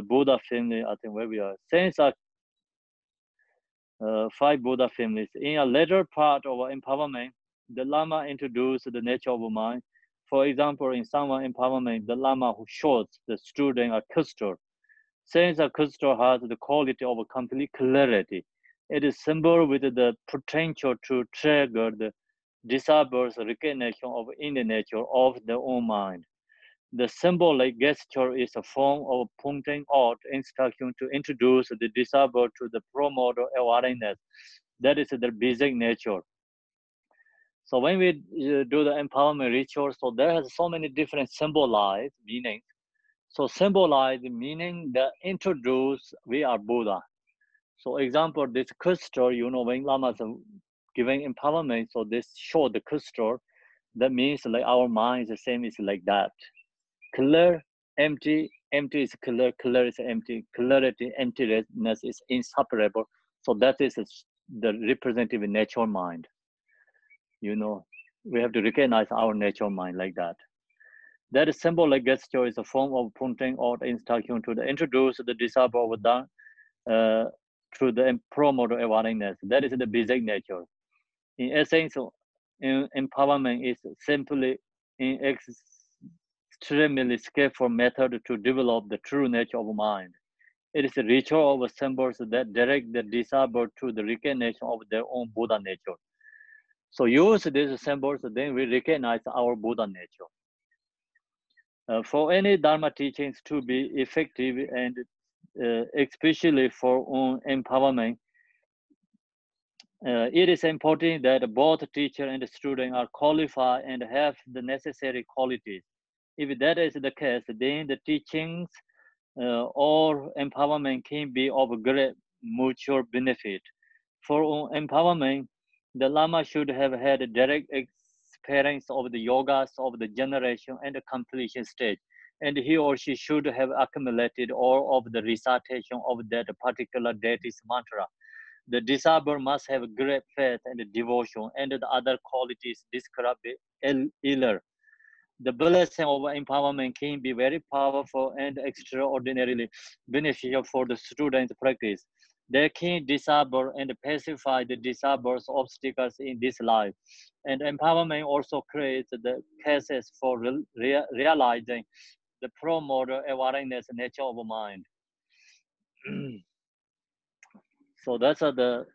S2: Buddha family. I think where we are. Since 5 Buddha families. In a later part of empowerment, the Lama introduced the nature of mind. For example, in someone empowerment, the Lama who shows the student a crystal. Since a crystal has the quality of complete clarity, it is symbol with the potential to trigger the disciples' recognition of inner nature of their own mind. The symbolic gesture is a form of pointing out instruction to introduce the disciple to the promote awareness. That is the basic nature. So when we do the empowerment ritual, so there has so many different symbolized meanings. So symbolized meaning that introduce we are Buddha. So example, this crystal, when Lamas are giving empowerment, so this show the crystal, that means like our mind is the same, is like that. Clear, empty is clear, clear is empty, clarity, emptiness is inseparable. So that is the representative nature mind. We have to recognize our nature mind like that. That symbolic gesture is a form of pointing out instruction to introduce the disciple of the to the promote awareness. That is the basic nature. In essence, empowerment is simply an extremely skillful method to develop the true nature of mind. It is a ritual of symbols that direct the disciple to the recognition of their own Buddha nature. So use these symbols, then we recognize our Buddha nature. For any Dharma teachings to be effective and especially for own empowerment, it is important that both teacher and student are qualified and have the necessary qualities. If that is the case, then the teachings or empowerment can be of great mutual benefit. For empowerment, the Lama should have had a direct experience of the yogas of the generation and the completion stage, and he or she should have accumulated all of the recitation of that particular deity's mantra. The disciple must have great faith and devotion, and the other qualities described earlier. The blessing of empowerment can be very powerful and extraordinarily beneficial for the student's practice. They can disable and pacify the disable's obstacles in this life. And empowerment also creates the cases for realizing the promote awareness nature of mind. So that's the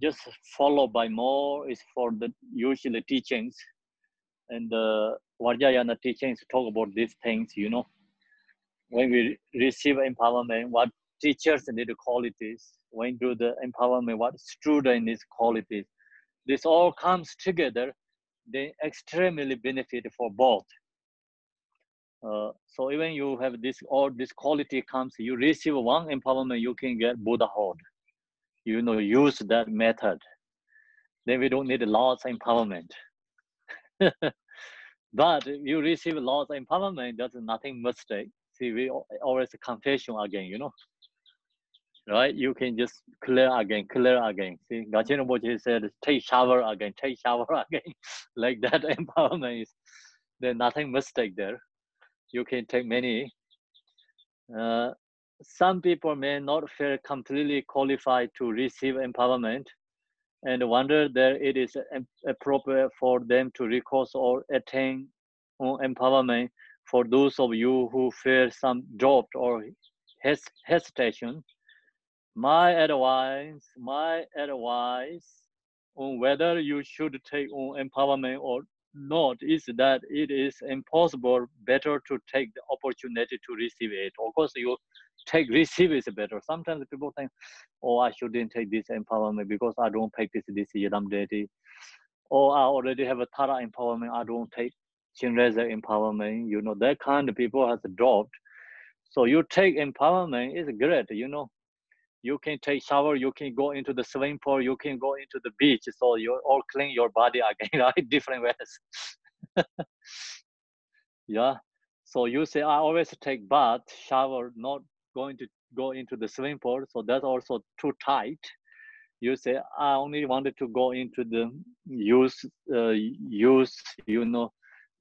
S2: just followed by more is for the usual teachings, and the Vajryana teachings talk about these things. You know, when we receive empowerment, what teachers need qualities. When do the empowerment, what student needs qualities. This all comes together. They extremely benefit for both. So even you have this, all this quality comes, you receive one empowerment, you can get Buddhahood. You know, use that method. Then we don't need lots of empowerment. But you receive lots of empowerment, that's nothing mistake. See, we always confession again, you know, right? You can just clear again. See, Gachin Rinpoche said, take shower again, like that empowerment is, there's nothing mistake there. You can take many. Some people may not feel completely qualified to receive empowerment and wonder that it is appropriate for them to request or attain empowerment. For those of you who feel some doubt or hesitation, my advice on whether you should take empowerment or not is that it is impossible better to take the opportunity to receive it. Of course, you receive is better. Sometimes people think, oh, I shouldn't take this empowerment because I don't practice this Yidam deity. Or I already have a Tara empowerment, I don't take Chinreza empowerment. You know, that kind of people has dropped. So you take empowerment is great, you know. You can take shower, you can go into the swimming pool, you can go into the beach. So you all clean your body again, right? Different ways. Yeah. So you say, I always take bath, shower, not going to go into the swimming pool. So that's also too tight. You say, I only wanted to go into the use, you know,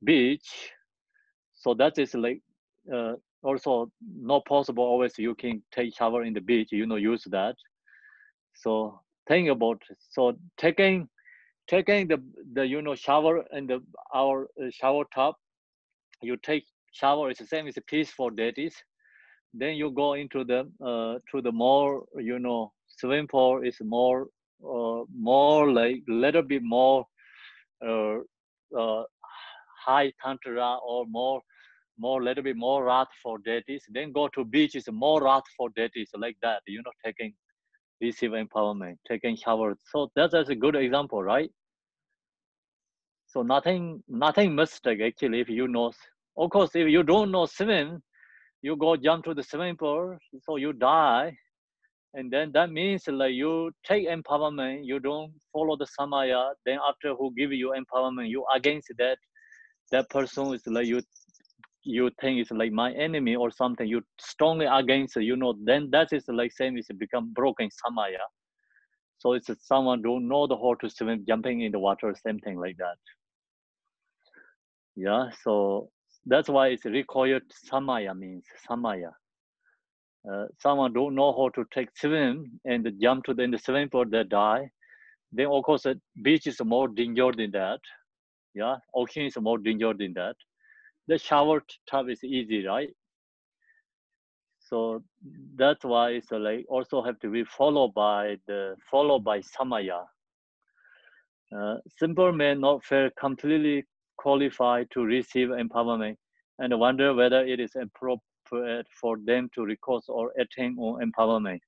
S2: beach. So that is like also not possible. Always you can take shower in the beach, you know, use that. So think about it. So taking the you know shower in the our shower tub, you take shower is the same as a peaceful deities. Then you go into the to the more you know swimming pool is more like little bit more uh, uh, high tantra or more little bit more wrath for deities. Then go to beach is more wrath for deities like that. You know, taking receive empowerment, taking shower. So that's a good example, right? So nothing mistake actually if you know. Of course, if you don't know swim, you go jump to the swimming pool, so you die. And then that means like you take empowerment, you don't follow the samaya. Then after who give you empowerment, you against that person is like you think it's like my enemy or something. You strongly against, you know. Then that is like same is become broken samaya. So it's someone don't know the how to swim, jumping in the water, same thing like that. Yeah, so that's why it's required samaya means samaya. Someone don't know how to take swim and jump to in the swimming pool, they die. Then of course the beach is more dangerous than that. Yeah, ocean is more dangerous than that. The shower tub is easy, right? So that's why it's like also have to be followed by samaya. Simple may not feel completely qualified to receive empowerment and wonder whether it is appropriate for them to request or attain empowerment.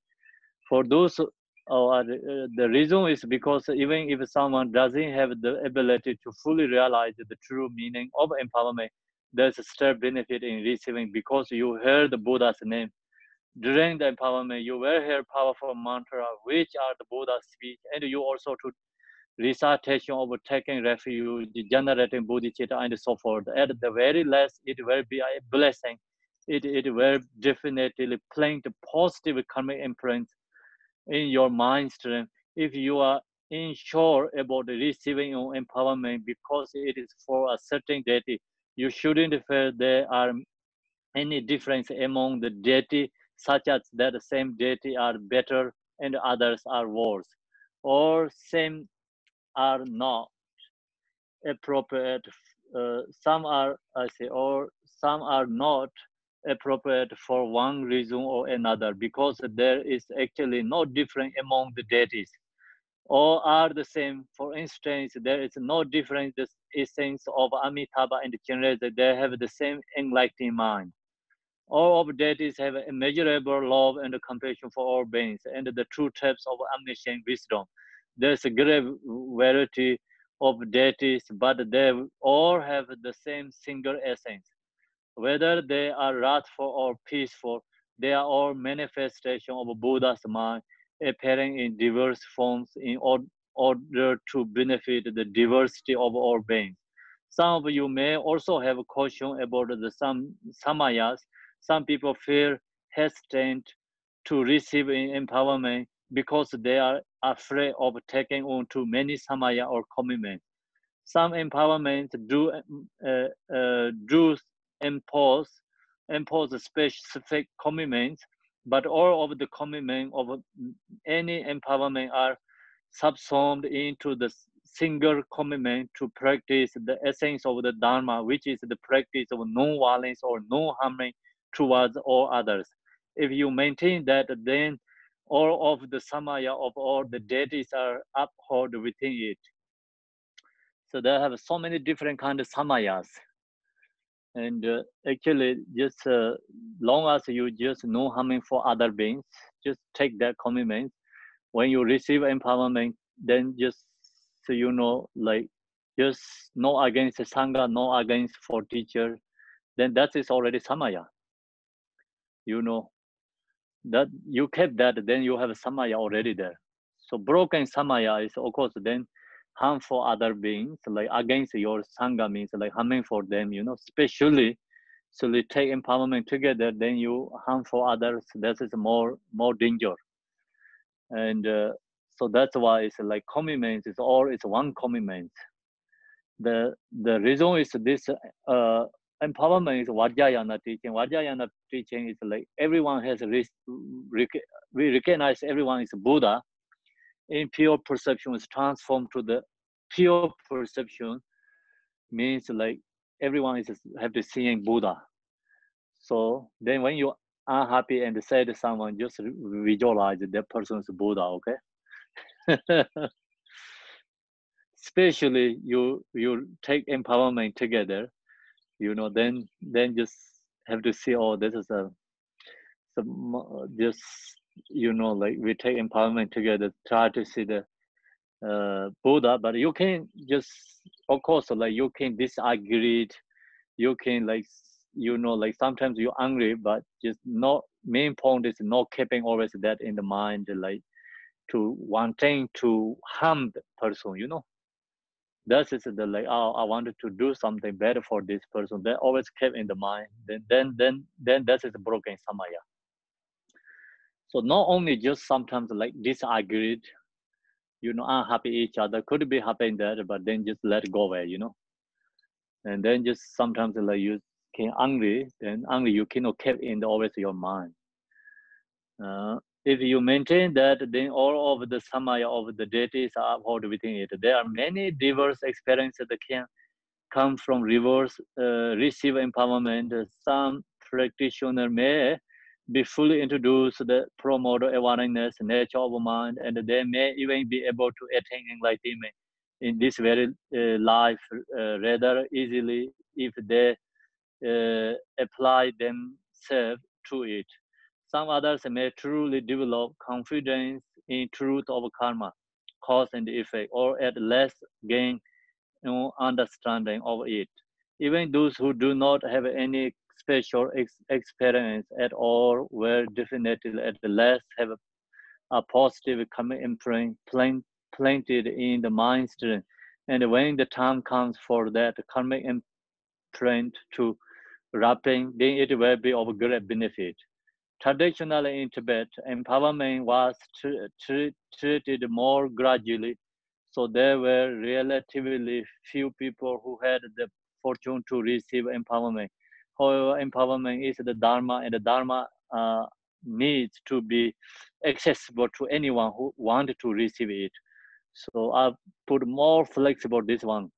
S2: For those, the reason is because even if someone doesn't have the ability to fully realize the true meaning of empowerment, there's still benefit in receiving because you heard the Buddha's name. During the empowerment, you will hear powerful mantra, which are the Buddha's speech, and you also to recitation of taking refuge, generating bodhicitta, and so forth. At the very least, it will be a blessing. It will definitely plant positive karmic imprint in your mind stream. If you are unsure about receiving your empowerment because it is for a certain deity, you shouldn't feel there are any difference among the deity, such as that the same deity are better and others are worse, or same are not appropriate. Some are, I say, or some are not appropriate for one reason or another, because there is actually no difference among the deities. All are the same. For instance, there is no difference. The essence of Amitabha and Chenrezig, they have the same enlightened mind. All of deities have immeasurable love and compassion for all beings, and the true types of omniscient wisdom. There's a great variety of deities, but they all have the same single essence. Whether they are wrathful or peaceful, they are all manifestations of Buddha's mind, appearing in diverse forms in order to benefit the diversity of all beings. Some of you may also have a caution about the some samayas. Some people feel hesitant to receive empowerment because they are afraid of taking on too many samaya or commitments. Some empowerment do impose specific commitments, but all of the commitment of any empowerment are subsumed into the single commitment to practice the essence of the Dharma, which is the practice of non-violence or non-harming towards all others. If you maintain that, then all of the samaya of all the deities are upheld within it. So they have so many different kind of samayas. And actually, just long as you just know harming for other beings, just take that commitment. When you receive empowerment, then just so you know, like just no against the sangha, no against for teacher, then that is already samaya. You know that you kept that, then you have samaya already there. So broken samaya is of course then harm for other beings, like against your sangha means like harming for them, you know, especially so they take empowerment together, then you harm for others. That is more danger. And so that's why it's like commitment is all it's one commitment. The reason is this empowerment is Vajrayana teaching. Vajrayana teaching is like everyone has we recognize everyone is Buddha. In pure perception is transformed to the pure perception means like everyone is have to seeing Buddha. So then when you are happy and say to someone, just visualize that person is Buddha, okay? Especially you take empowerment together, you know, then just have to see, oh, this is a just, you know, like we take empowerment together, try to see the Buddha, but you can just, of course, like you can disagree, you can like, you know, like sometimes you're angry, but just not, main point is not keeping always that in the mind, like to wanting to harm the person, you know. That is the like, oh, I wanted to do something better for this person. That always kept in the mind. Then that is broken samaya. So not only just sometimes like disagreed, you know, unhappy each other, could be happy in that, but then just let it go away, you know. And then just sometimes like you can angry, then angry you cannot keep in always your mind. If you maintain that, then all of the samaya of the deities are held within it. There are many diverse experiences that can come from reverse receive empowerment. Some practitioner may be fully introduced the promote awareness, nature of mind, and they may even be able to attain enlightenment in this very life rather easily if they apply themselves to it. Some others may truly develop confidence in truth of karma, cause and effect, or at least gain understanding of it. Even those who do not have any special experience at all will definitely at least have a positive karmic imprint planted in the mind stream. And when the time comes for that karmic imprint to wrapping, then it will be of great benefit. Traditionally in Tibet, empowerment was treated more gradually, so there were relatively few people who had the fortune to receive empowerment. However, empowerment is the Dharma, and the Dharma needs to be accessible to anyone who want to receive it. So I put more flexible this one.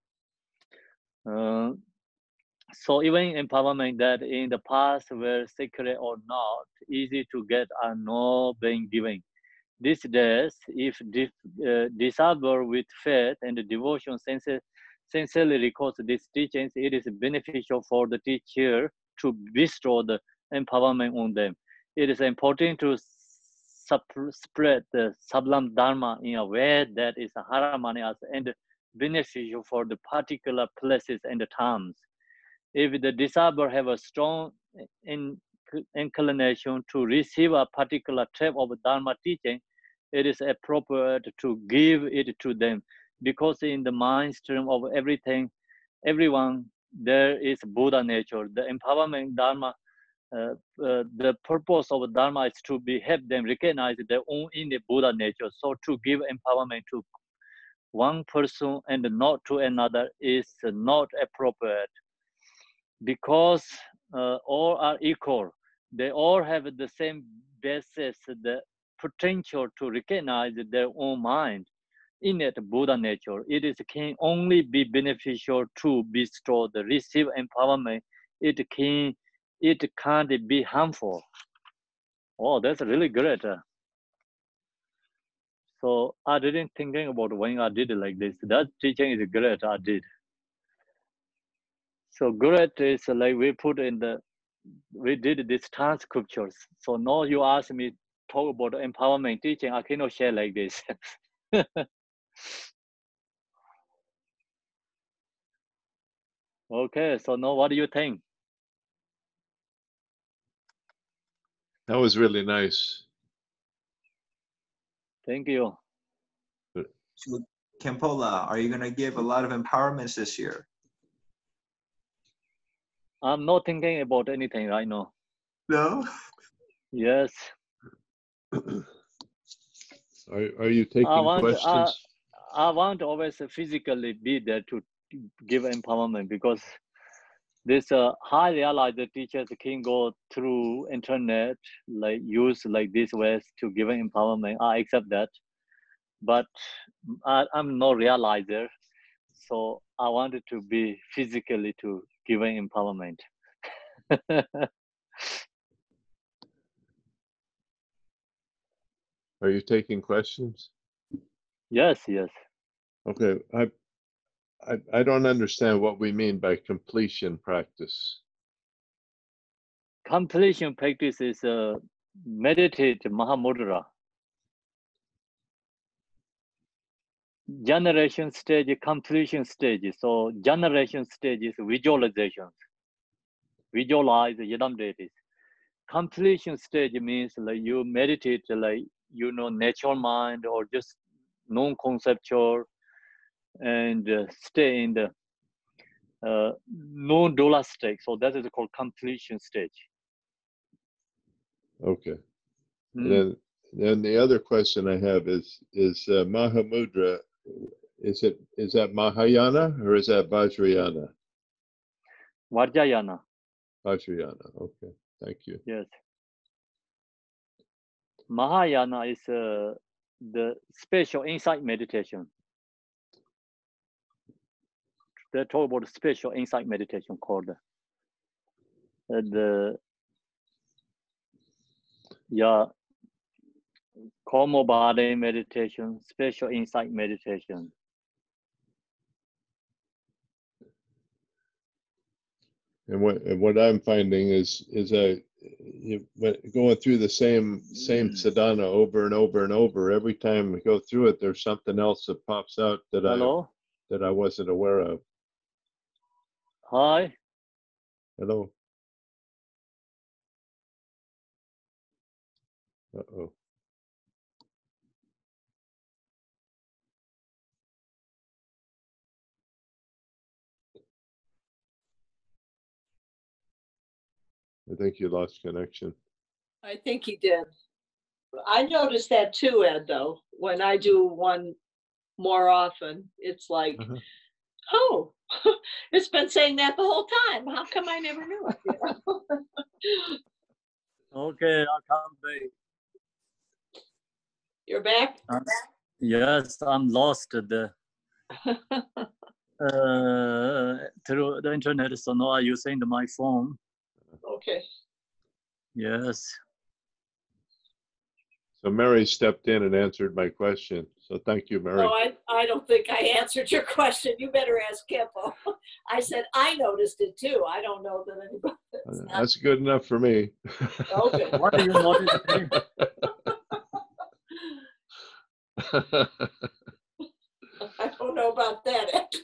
S2: So even empowerment that in the past were sacred or not, easy to get are not being given. These days, if disciple with faith and devotion sincerely records these teachings, it is beneficial for the teacher to bestow the empowerment on them. It is important to spread the sublime dharma in a way that is harmonious and beneficial for the particular places and times. If the disciple have a strong inclination to receive a particular type of Dharma teaching, it is appropriate to give it to them, because in the mind stream of everyone, there is Buddha nature. The empowerment Dharma, the purpose of Dharma is to help them recognize their own innate Buddha nature. So to give empowerment to one person and not to another is not appropriate, because all are equal. They all have the same basis, the potential to recognize their own mind, innate Buddha nature. Can only be beneficial to bestow the receive empowerment. It can't be harmful. Oh, that's really great. So I didn't thinking about when I did it like this. That teaching is great. I did. So great is like we did these transcriptures. So now you ask me talk about empowerment teaching. I cannot share like this. Okay, so now what do you think?
S1: That was really nice.
S2: Thank you.
S3: So, Kempola, are you going to give a lot of empowerments this year?
S2: I'm not thinking about anything right now.
S3: No?
S2: Yes.
S1: Are you taking questions?
S2: I want always physically be there to give empowerment, because this high realized teachers can go through internet, like use like this ways to give empowerment. I accept that, but I'm no realizer, so I wanted to be physically to give empowerment.
S1: Are you taking questions?
S2: Yes.
S1: Okay, I don't understand what we mean by completion practice.
S2: Completion practice is meditate Mahamudra. Generation stage, completion stage. So generation stage is visualizations. Visualize Yadam deities. Completion stage means like you meditate like natural mind or just non-conceptual, and stay in the non-doula state. So that is called completion stage.
S1: Okay. And then the other question I have is Mahamudra, is that Mahayana or is that Vajrayana?
S2: Vajrayana.
S1: Vajrayana. Okay. Thank you.
S2: Yes. Mahayana is the special insight meditation. They talk about special insight meditation called Komo body meditation, special insight meditation.
S1: And what I'm finding is going through the same sadhana over and over and over. Every time we go through it, there's something else that pops out that I wasn't aware of.
S2: Hi.
S1: Hello. Uh-oh. I think you lost connection.
S4: I think he did. I noticed that too, Ed, though. When I do one more often, it's like,
S1: Uh-huh.
S4: oh, it's been saying that the whole time. How come I never knew it? You know?
S2: Okay, I'll come back.
S4: You're back?
S2: Yes, I'm lost through the internet, so now I'm using my phone.
S4: Okay.
S2: Yes.
S1: So Mary stepped in and answered my question. So thank you, Mary.
S4: No, I don't think I answered your question. You better ask Kippo. I said I noticed it too. I don't know that anybody.
S1: That's good enough for me.
S4: Okay.
S2: What do you notice?
S4: I don't know about that.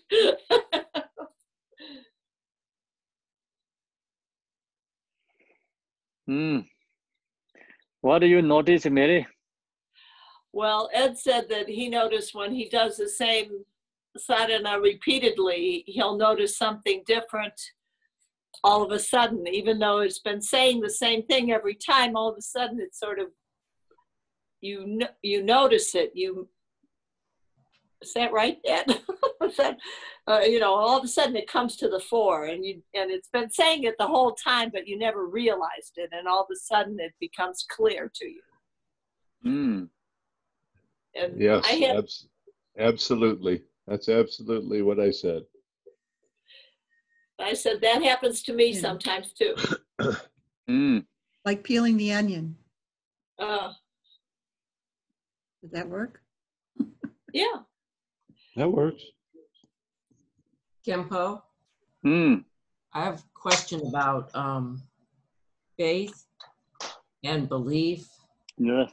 S2: What do you notice, Mary?
S4: Well, Ed said that he noticed when he does the same sadhana repeatedly, he'll notice something different all of a sudden, even though it's been saying the same thing every time. All of a sudden, it's sort of you notice it. Is that right, Ed? Is that, you know, all of a sudden it comes to the fore, and it's been saying it the whole time, but you never realized it, and all of a sudden it becomes clear to you. And
S1: yes, absolutely. That's absolutely what I said.
S4: I said that happens to me sometimes too.
S5: Like peeling the onion.
S4: Does
S5: that work?
S4: Yeah.
S1: That works.
S6: Kempo, I have a question about faith and belief.
S2: Yes.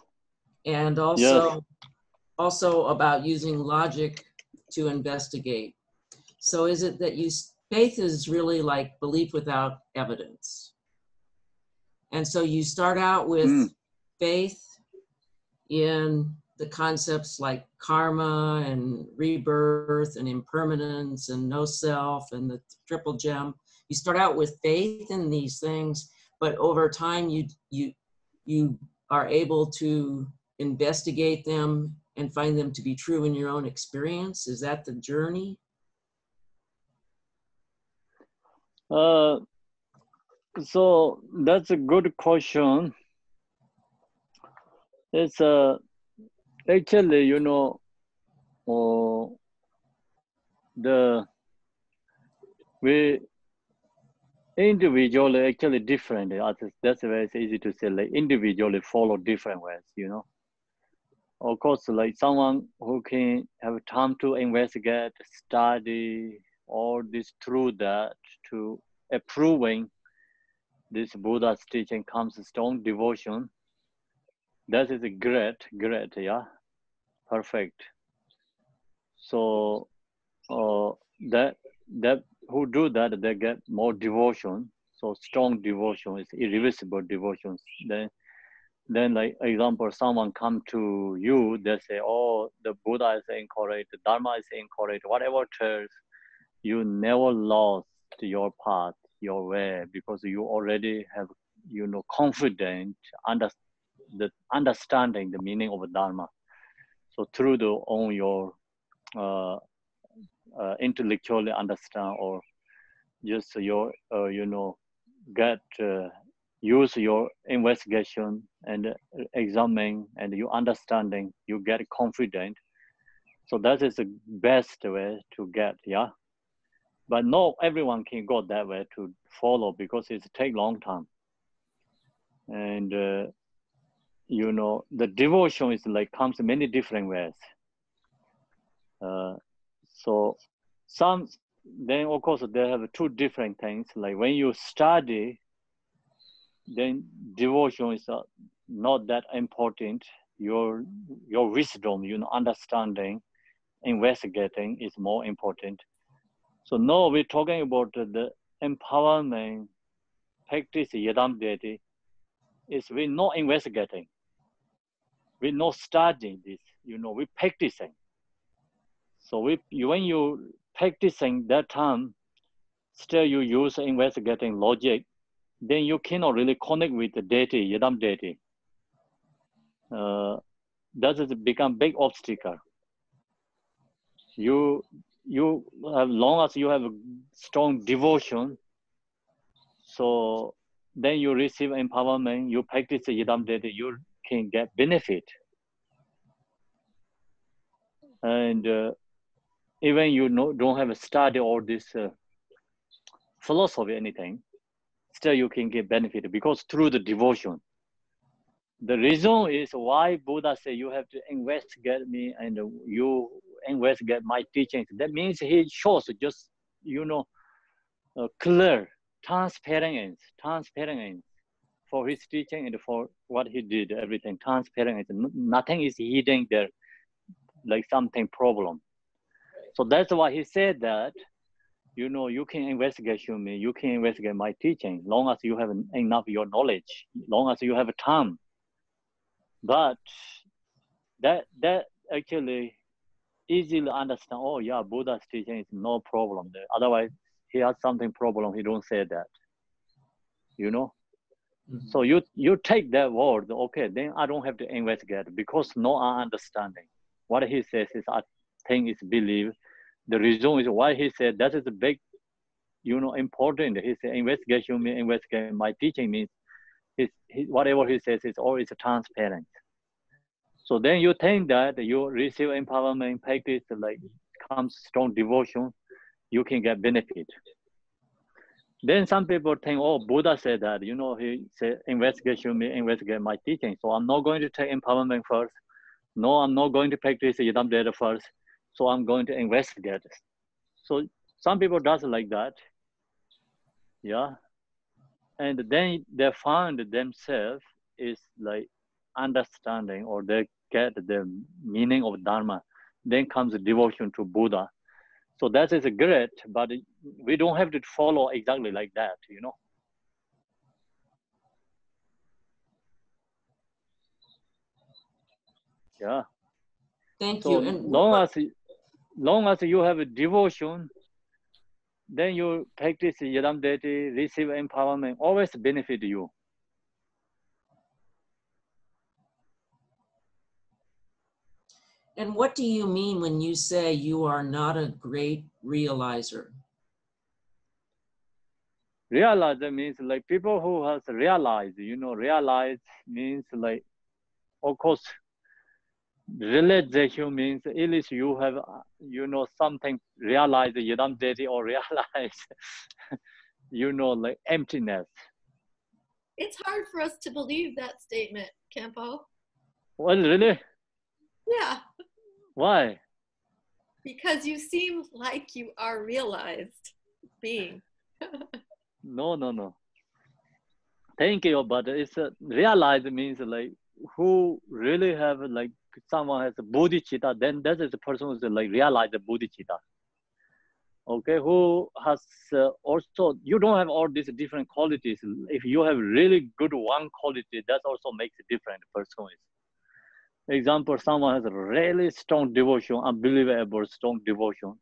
S6: And also about using logic to investigate. So is it that faith is really like belief without evidence? And so you start out with faith in the concepts like karma and rebirth and impermanence and no self and the triple gem. You start out with faith in these things, but over time you are able to investigate them and find them to be true in your own experience. Is that the journey?
S2: So that's a good question. It's actually, you know, we individually actually different. That's very easy to say. Like individually follow different ways, you know. Of course, like someone who can have time to investigate, study, all this through that to approving this Buddha's teaching comes strong devotion. That is a great, yeah, perfect. So that who do that, they get more devotion. So strong devotion is irreversible devotion. Then like example, someone come to you, they say, oh, the Buddha is incorrect, the Dharma is incorrect, whatever tells, you never lost your path, your way, because you already have, you know, confident, understanding the meaning of Dharma. So through your intellectually understand, or just your, you know, use your investigation and examine and you understanding, you get confident. So that is the best way to get, yeah. But not everyone can go that way to follow because it take long time. And you know, the devotion is like comes in many different ways. So then of course they have two different things. Like when you study, then devotion is not that important. Your wisdom, you know, understanding, investigating is more important. So now we're talking about the empowerment practice yadam deity. Is we're not investigating, we're not studying this, you know, we're practicing. So when you practicing that time, still you use investigating logic, then you cannot really connect with the deity, yidam deity. That has become big obstacle. You have, long as you have a strong devotion, so then you receive empowerment, you practice the yidam deity, you can get benefit. And even you don't have a study or this philosophy, anything, still you can get benefit because through the devotion. The reason is why Buddha said you have to investigate me and you investigate my teachings. That means he shows just, clear, transparent for his teaching and for what he did, everything, transparent. Nothing is hidden there, like something problem. So that's why he said that, you can investigate me, you can investigate my teaching, long as you have enough your knowledge, long as you have time. But that actually easily understand, oh yeah, Buddha's teaching is no problem there. Otherwise, he has something problem, he don't say that. So you take that word, okay, then I don't have to investigate because no understanding. What he says is, I think is believe. The reason is why he said that is a big, important. He said investigation means investigate my teaching means whatever he says is always transparent. So then you think that you receive empowerment, practice, like comes strong devotion, you can get benefit. Then some people think, oh, Buddha said that, he said investigation means investigate my teaching. So I'm not going to take empowerment first. No, I'm not going to practice yidam data first. So I'm going to investigate. So some people does like that. Yeah. And then they find themselves is like understanding, or they get the meaning of Dharma. Then comes the devotion to Buddha. So that is great, but we don't have to follow exactly like that, Yeah.
S6: Thank
S2: So
S6: you. And
S2: long as you have a devotion, then you practice yidam deity, receive empowerment, always benefit you.
S6: And what do you mean when you say you are not a great realizer?
S2: Realizer means like people who has realized, realize means like, of course, realization means at least you have, something realize yidam deity or realize, like emptiness.
S7: It's hard for us to believe that statement, Khenpo.
S2: Well, really?
S7: Yeah.
S2: Why?
S7: Because you seem like you are realized being.
S2: No. Thank you, but it's realize means like who really have like someone has a bodhicitta, then that is the person who's like realize the bodhicitta. Okay, who has also, you don't have all these different qualities. If you have really good one quality, that also makes a different person. Example, someone has a really strong devotion, unbelievable strong devotion.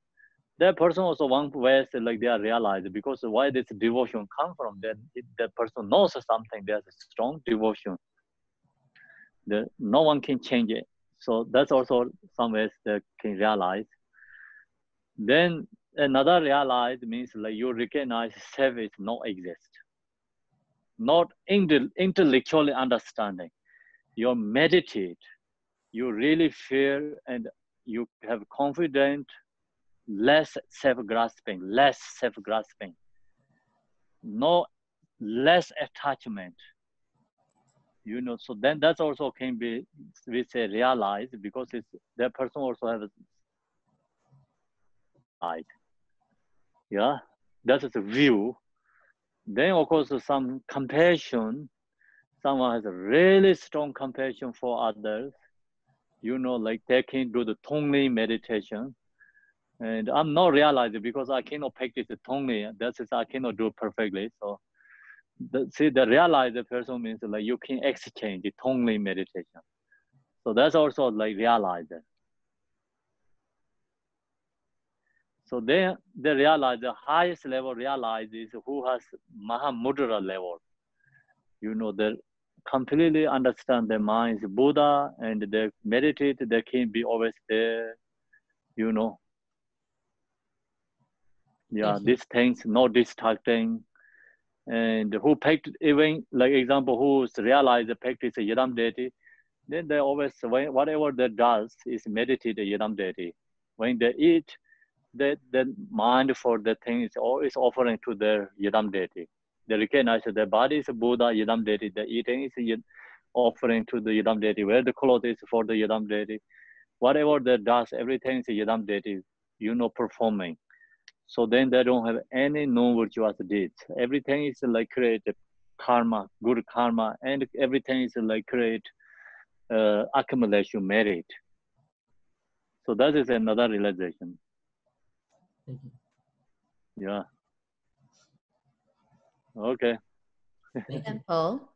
S2: That person also one way like they are realized, because why this devotion come from, then that person knows something, there's a strong devotion. No one can change it. So that's also some ways that can realize. Then another realize means like you recognize self is not exist. Not intellectually understanding. You meditate, you really feel, and you have confidence, less self-grasping, no less attachment. So then that's also can be, we say, realized, because it's that person also has a side. Yeah, that is a view. Then of course some compassion. Someone has a really strong compassion for others. Like they can do the Tonglen meditation. And I'm not realizing because I cannot practice the Tonglen. That is, I cannot do it perfectly. So the realized person means like you can exchange the Tonglen meditation. So that's also like realized. So they realize the highest level realize is who has Mahamudra level. you know, they completely understand their minds, Buddha, and they meditate, they can be always there, you know. Yeah, these things, no distracting. And who practice, even like example, who's realized the practice of Yidam deity, then they always, whatever they does is meditate the Yidam deity. When they eat, the mind for the thing is always offering to their Yidam deity. They recognize that their body is a Buddha, Yidam deity. The eating is offering to the Yidam deity. Wear the clothes is for the Yidam deity. Whatever they does, everything is a Yidam deity, you know, performing. So then they don't have any non-virtuous deeds. Everything is like create karma, good karma, and everything is like create accumulation merit. So that is another realization. Yeah. Okay.
S8: Temple.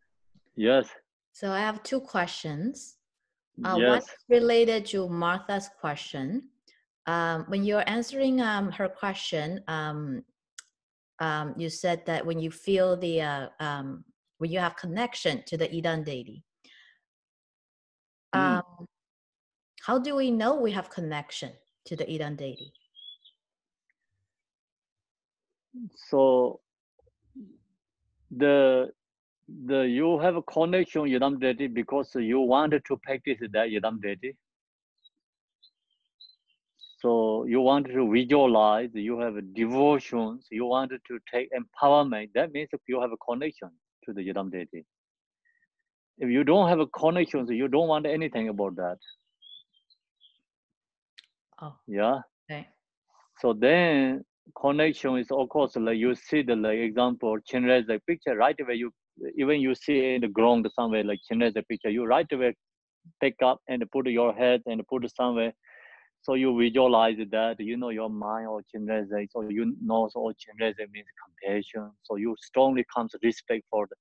S2: Yes.
S8: So I have two questions. One
S2: Yes.
S8: is related to Martha's question. When you're answering her question, you said that when you feel the when you have connection to the Idan deity, how do we know we have connection to the Idan deity?
S2: So you have a connection Yidam deity because you wanted to practice that Yidam deity. So you wanted to visualize, you have devotions, you wanted to take empowerment. That means you have a connection to the Yidam deity. If you don't have a connection, so you don't want anything about that.
S8: Oh.
S2: Yeah.
S8: Okay.
S2: So then connection is of course like you see the like example Chinese like picture right away. You even you see in the ground somewhere like Chinese picture, you right away pick up and put your head and put it somewhere. So you visualize that, you know, your mind or Chinese, so you know, so Chinese means compassion. So you strongly comes respect for that.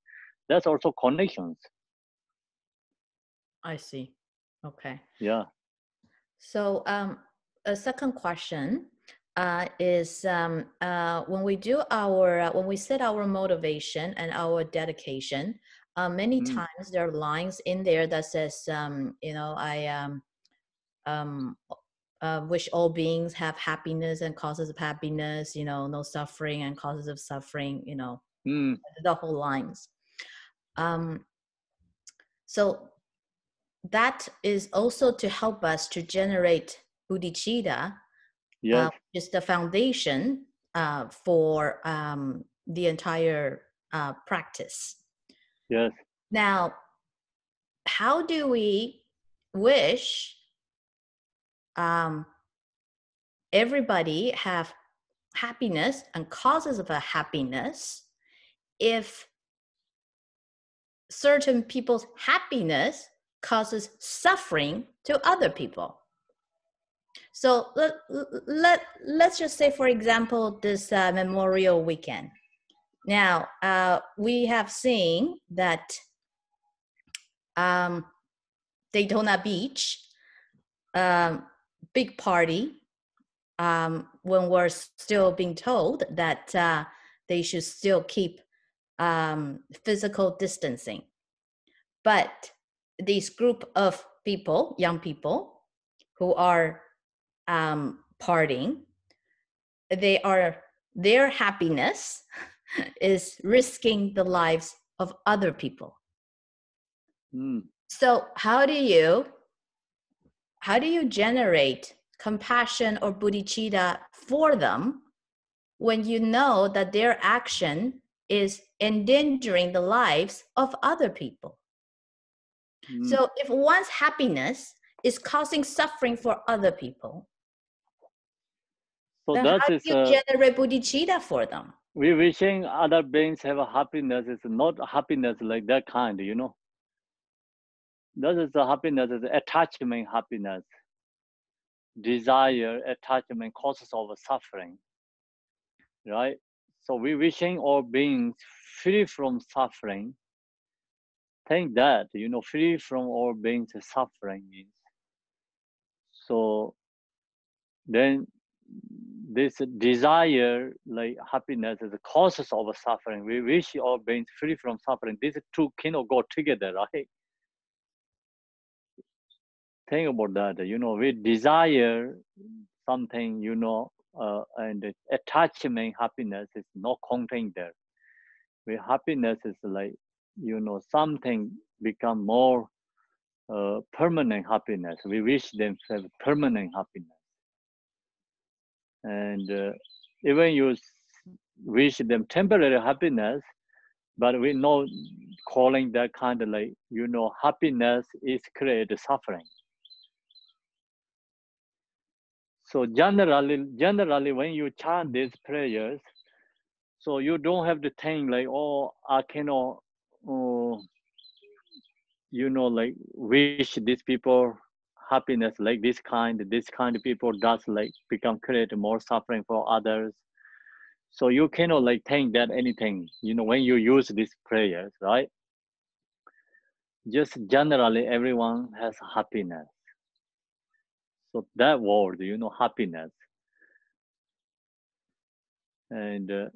S2: That's also connections.
S8: I see. Okay.
S2: Yeah.
S8: So a second question is when we do our when we set our motivation and our dedication, many times there are lines in there that says you know, I wish all beings have happiness and causes of happiness, you know, no suffering and causes of suffering, you know, the whole lines. So that is also to help us to generate bodhicitta,
S2: yes.
S8: Which is the foundation for the entire practice.
S2: Yes.
S8: Now, how do we wish everybody have happiness and causes of a happiness if certain people's happiness causes suffering to other people? So let's just say, for example, this Memorial Weekend. Now, we have seen that Daytona Beach, big party, when we're still being told that they should still keep physical distancing. But this group of people, young people, who are partying, their happiness is risking the lives of other people. So how do you generate compassion or bodhicitta for them when you know that their action is endangering the lives of other people? So if one's happiness is causing suffering for other people, so then how do you generate bodhicitta for them?
S2: We wishing other beings have a happiness. It's not happiness like that kind, you know. That is the happiness, is attachment happiness. Desire, attachment causes of suffering, right? So we wishing all beings free from suffering. Think that, you know, free from all beings suffering means. So then this desire, like happiness, is the causes of suffering. We wish all beings free from suffering. These two cannot go together, right? Think about that. You know, we desire something, you know, and attachment, happiness is not contained there. Where happiness is like, you know, something become more permanent happiness. We wish them to have permanent happiness. And even you wish them temporary happiness, but we know calling that kind of like, you know, happiness is create suffering. So generally when you chant these prayers, so you don't have to think like, oh, I cannot, you know, like wish these people happiness like this kind of people does like become create more suffering for others. So you cannot like think that anything, you know, when you use these prayers, right? Just generally everyone has happiness. So that word, you know, happiness. And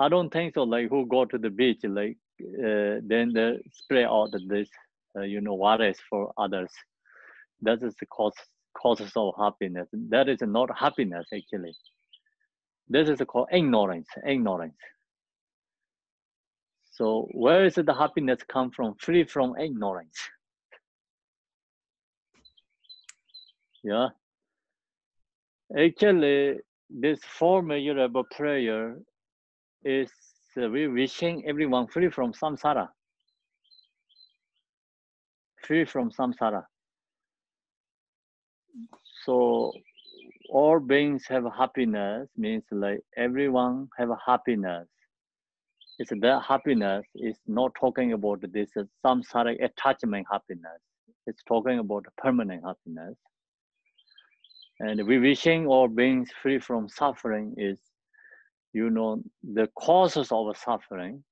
S2: I don't think so, like who go to the beach, like then they spray out this, you know, virus for others. That is the causes of happiness. That is not happiness, actually. This is called ignorance. So where is the happiness come from? Free from ignorance. Yeah. Actually, this four measurable prayer is we wishing everyone free from samsara. Free from samsara. So all beings have happiness means like everyone have a happiness. It's that happiness is not talking about this samsaric attachment happiness. It's talking about permanent happiness. And we wishing all beings free from suffering is, you know, the causes of suffering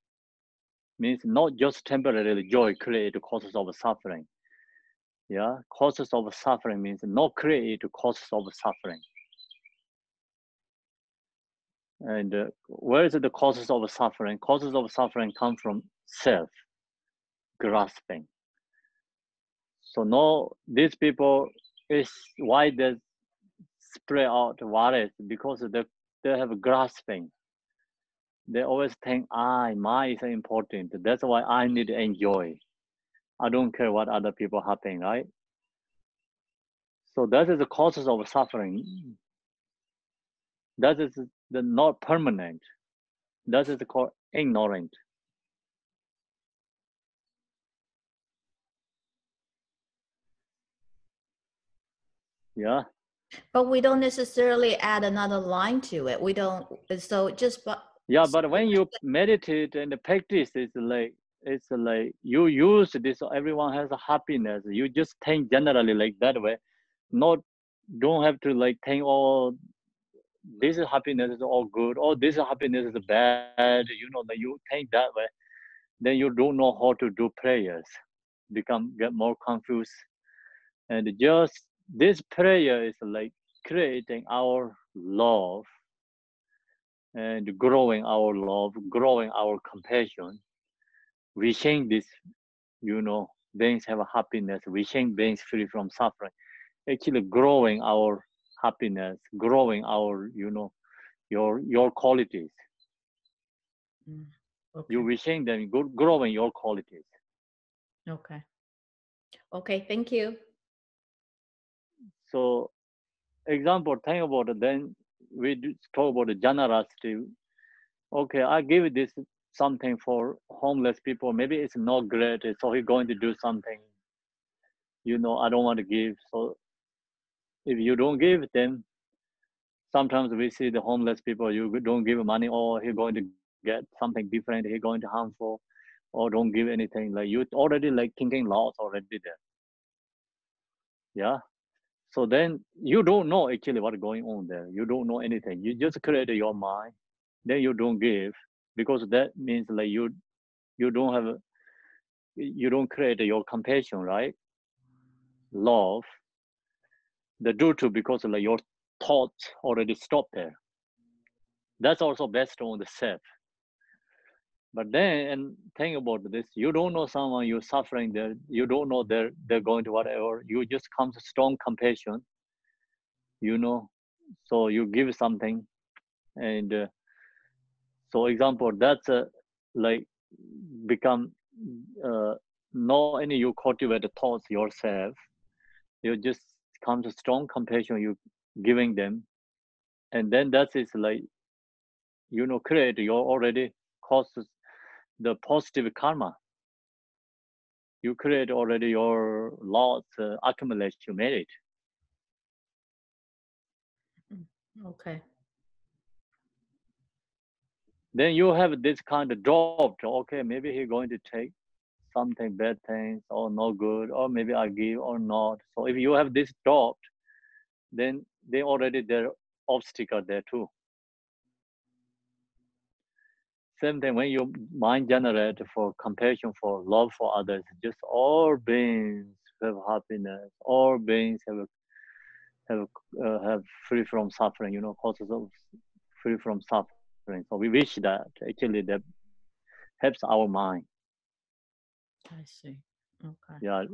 S2: means not just temporarily joy create the causes of suffering. Yeah, causes of suffering means not create the causes of suffering. And where is the causes of suffering? Causes of suffering come from self, grasping. So no, these people is why they spread out virus, because they have grasping. They always think, my is important. That's why I need to enjoy. I don't care what other people happen, right? So that is the causes of suffering. That is the not permanent. That is called ignorant. Yeah.
S8: But we don't necessarily add another line to it. We don't, so just.
S2: Yeah, but when you meditate and practice, it's like you use this, everyone has a happiness. You just think generally like that way. Don't have to like think, oh, this happiness is all good, or this happiness is bad. You know, that you think that way, then you don't know how to do prayers. Get more confused. And just this prayer is like creating our love and growing our love, growing our compassion, wishing this, you know, beings have a happiness, wishing beings free from suffering, actually growing our happiness, growing our, you know, your qualities.
S8: Okay.
S2: You wishing them growing your qualities.
S8: Okay. Okay, thank you.
S2: So, example, think about it, then we talk about the generosity. Okay, I give this something for homeless people. Maybe it's not great, so he's going to do something. You know, I don't want to give. So if you don't give them, sometimes we see the homeless people, you don't give money, or he's going to get something different, he's going to harmful, or don't give anything. Like you already like thinking loss already there. Yeah. So then you don't know actually what's going on there. You don't know anything. You just create your mind. Then you don't give, because that means like you don't create your compassion, right? Love. The do to, because like your thoughts already stop there. That's also based on the self. But then, and think about this, you don't know someone, you're suffering there, you don't know they're going to whatever, you just come to strong compassion, you know, so you give something. And so example, that's like become, not any you cultivate the thoughts yourself, you just come to strong compassion, you giving them. And then that is like, you know, create your already causes the positive karma. You create already your lots accumulate, you made it.
S8: Okay.
S2: Then you have this kind of dropped. Okay, maybe he's going to take something bad things or no good, or maybe I give or not. So if you have this dropped, then they already there obstacle there too. Same thing when you mind generate for compassion, for love for others, just all beings have happiness, all beings have free from suffering, you know, causes of free from suffering. So we wish that actually that helps our mind.
S8: I see. Okay.
S2: Yeah,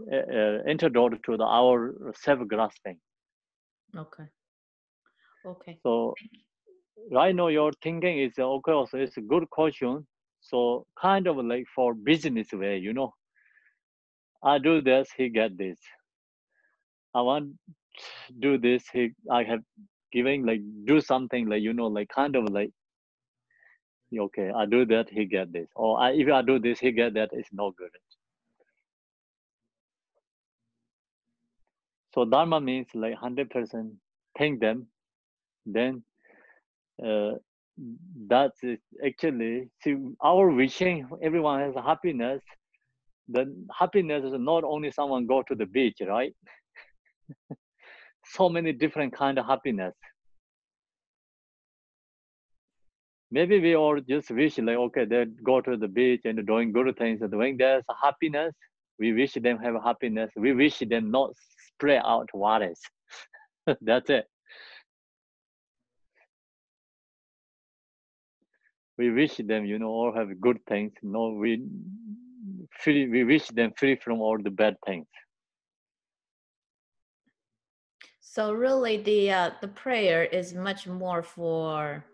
S2: antidote to our self-grasping.
S8: Okay. Okay.
S2: So right now your thinking is okay. Also, it's a good question. So kind of like for business way, you know, I do this, he get this. I want to do this, I have giving like do something like, you know, like kind of like, okay, I do that, he get this, or if I do this, he get that. It's no good. So dharma means like 100% think them, then that's it. Actually, see, our wishing everyone has happiness. The happiness is not only someone go to the beach, right? So many different kind of happiness. Maybe we all just wish like, okay, they go to the beach and doing good things and doing there's happiness. We wish them have happiness. We wish them not spread out waters. That's it. We wish them, you know, all have good things. No, we wish them free from all the bad things.
S8: So really, the prayer is much more for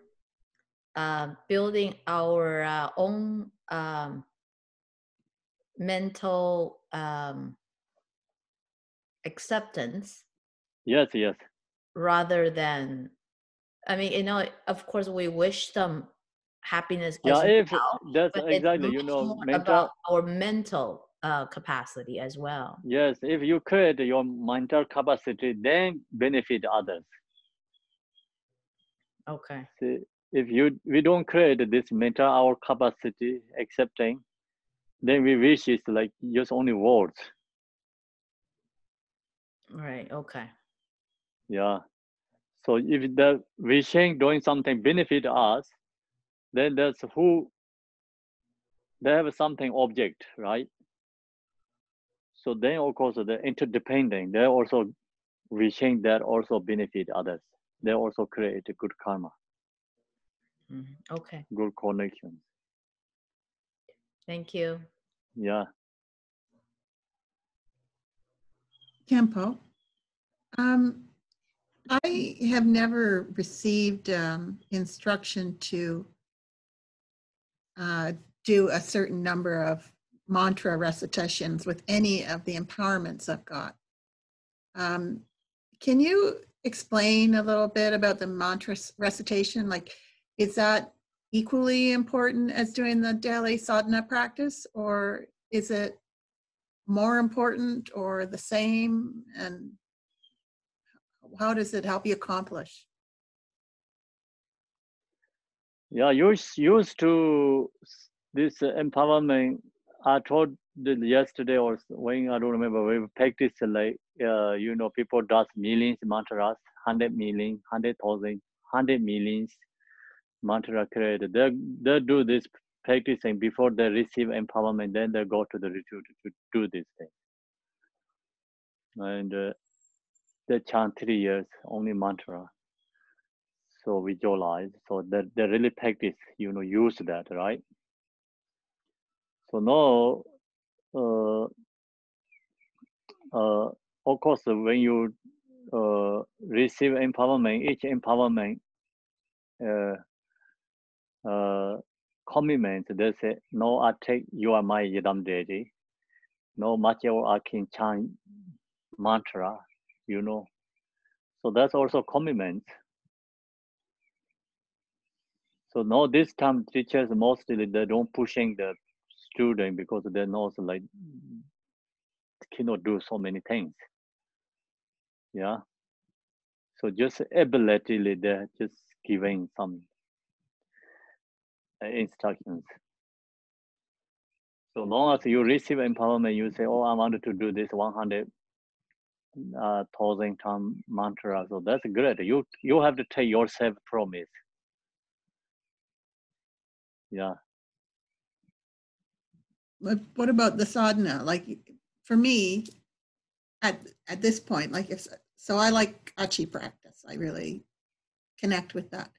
S8: building our own mental acceptance.
S2: Yes, yes.
S8: Rather than, I mean, you know, of course, we wish them happiness
S2: Yeah,
S8: as
S2: if
S8: well,
S2: that's
S8: but
S2: exactly,
S8: it's
S2: you
S8: much
S2: know,
S8: more
S2: mental.
S8: about our mental capacity as well.
S2: Yes, if you create your mental capacity, then benefit others.
S8: Okay.
S2: See, if we don't create this mental our capacity accepting, then we wish it's like just only words.
S8: Right. Okay.
S2: Yeah. So if the wishing doing something benefit us, then that's who they have something object, right? So then of course they're interdependent. They're also wishing that also benefit others. They also create a good karma,
S8: Okay.
S2: good connections.
S8: Thank you.
S2: Yeah.
S5: Kempo, I have never received instruction to do a certain number of mantra recitations with any of the empowerments I've got. Can you explain a little bit about the mantra recitation? Like, is that equally important as doing the daily sadhana practice, or is it more important or the same? And how does it help you accomplish?
S2: Yeah, used to this empowerment. I told yesterday or when I don't remember. We practice like you know, people does millions mantras, 100 million, 100,000, 100 millions mantra created. They do this practicing before they receive empowerment. Then they go to the retreat to do this thing, and they chant 3 years only mantra. So visualize. So that they really practice, use that, right? So now, of course, when you receive empowerment, each empowerment commitment, they say, no, I take you are my Yidam deity. No, Macho I can chant mantra, So that's also commitment. So now this time teachers mostly they don't pushing the student because they know like cannot do so many things. Yeah. So just ability they're just giving some instructions. So long as you receive empowerment, you say, oh, I wanted to do this 100,000 time mantra. So that's great. You have to take yourself promise. Yeah.
S5: But what about the sadhana? Like for me, at this point, like so I like achi practice. I really connect with that.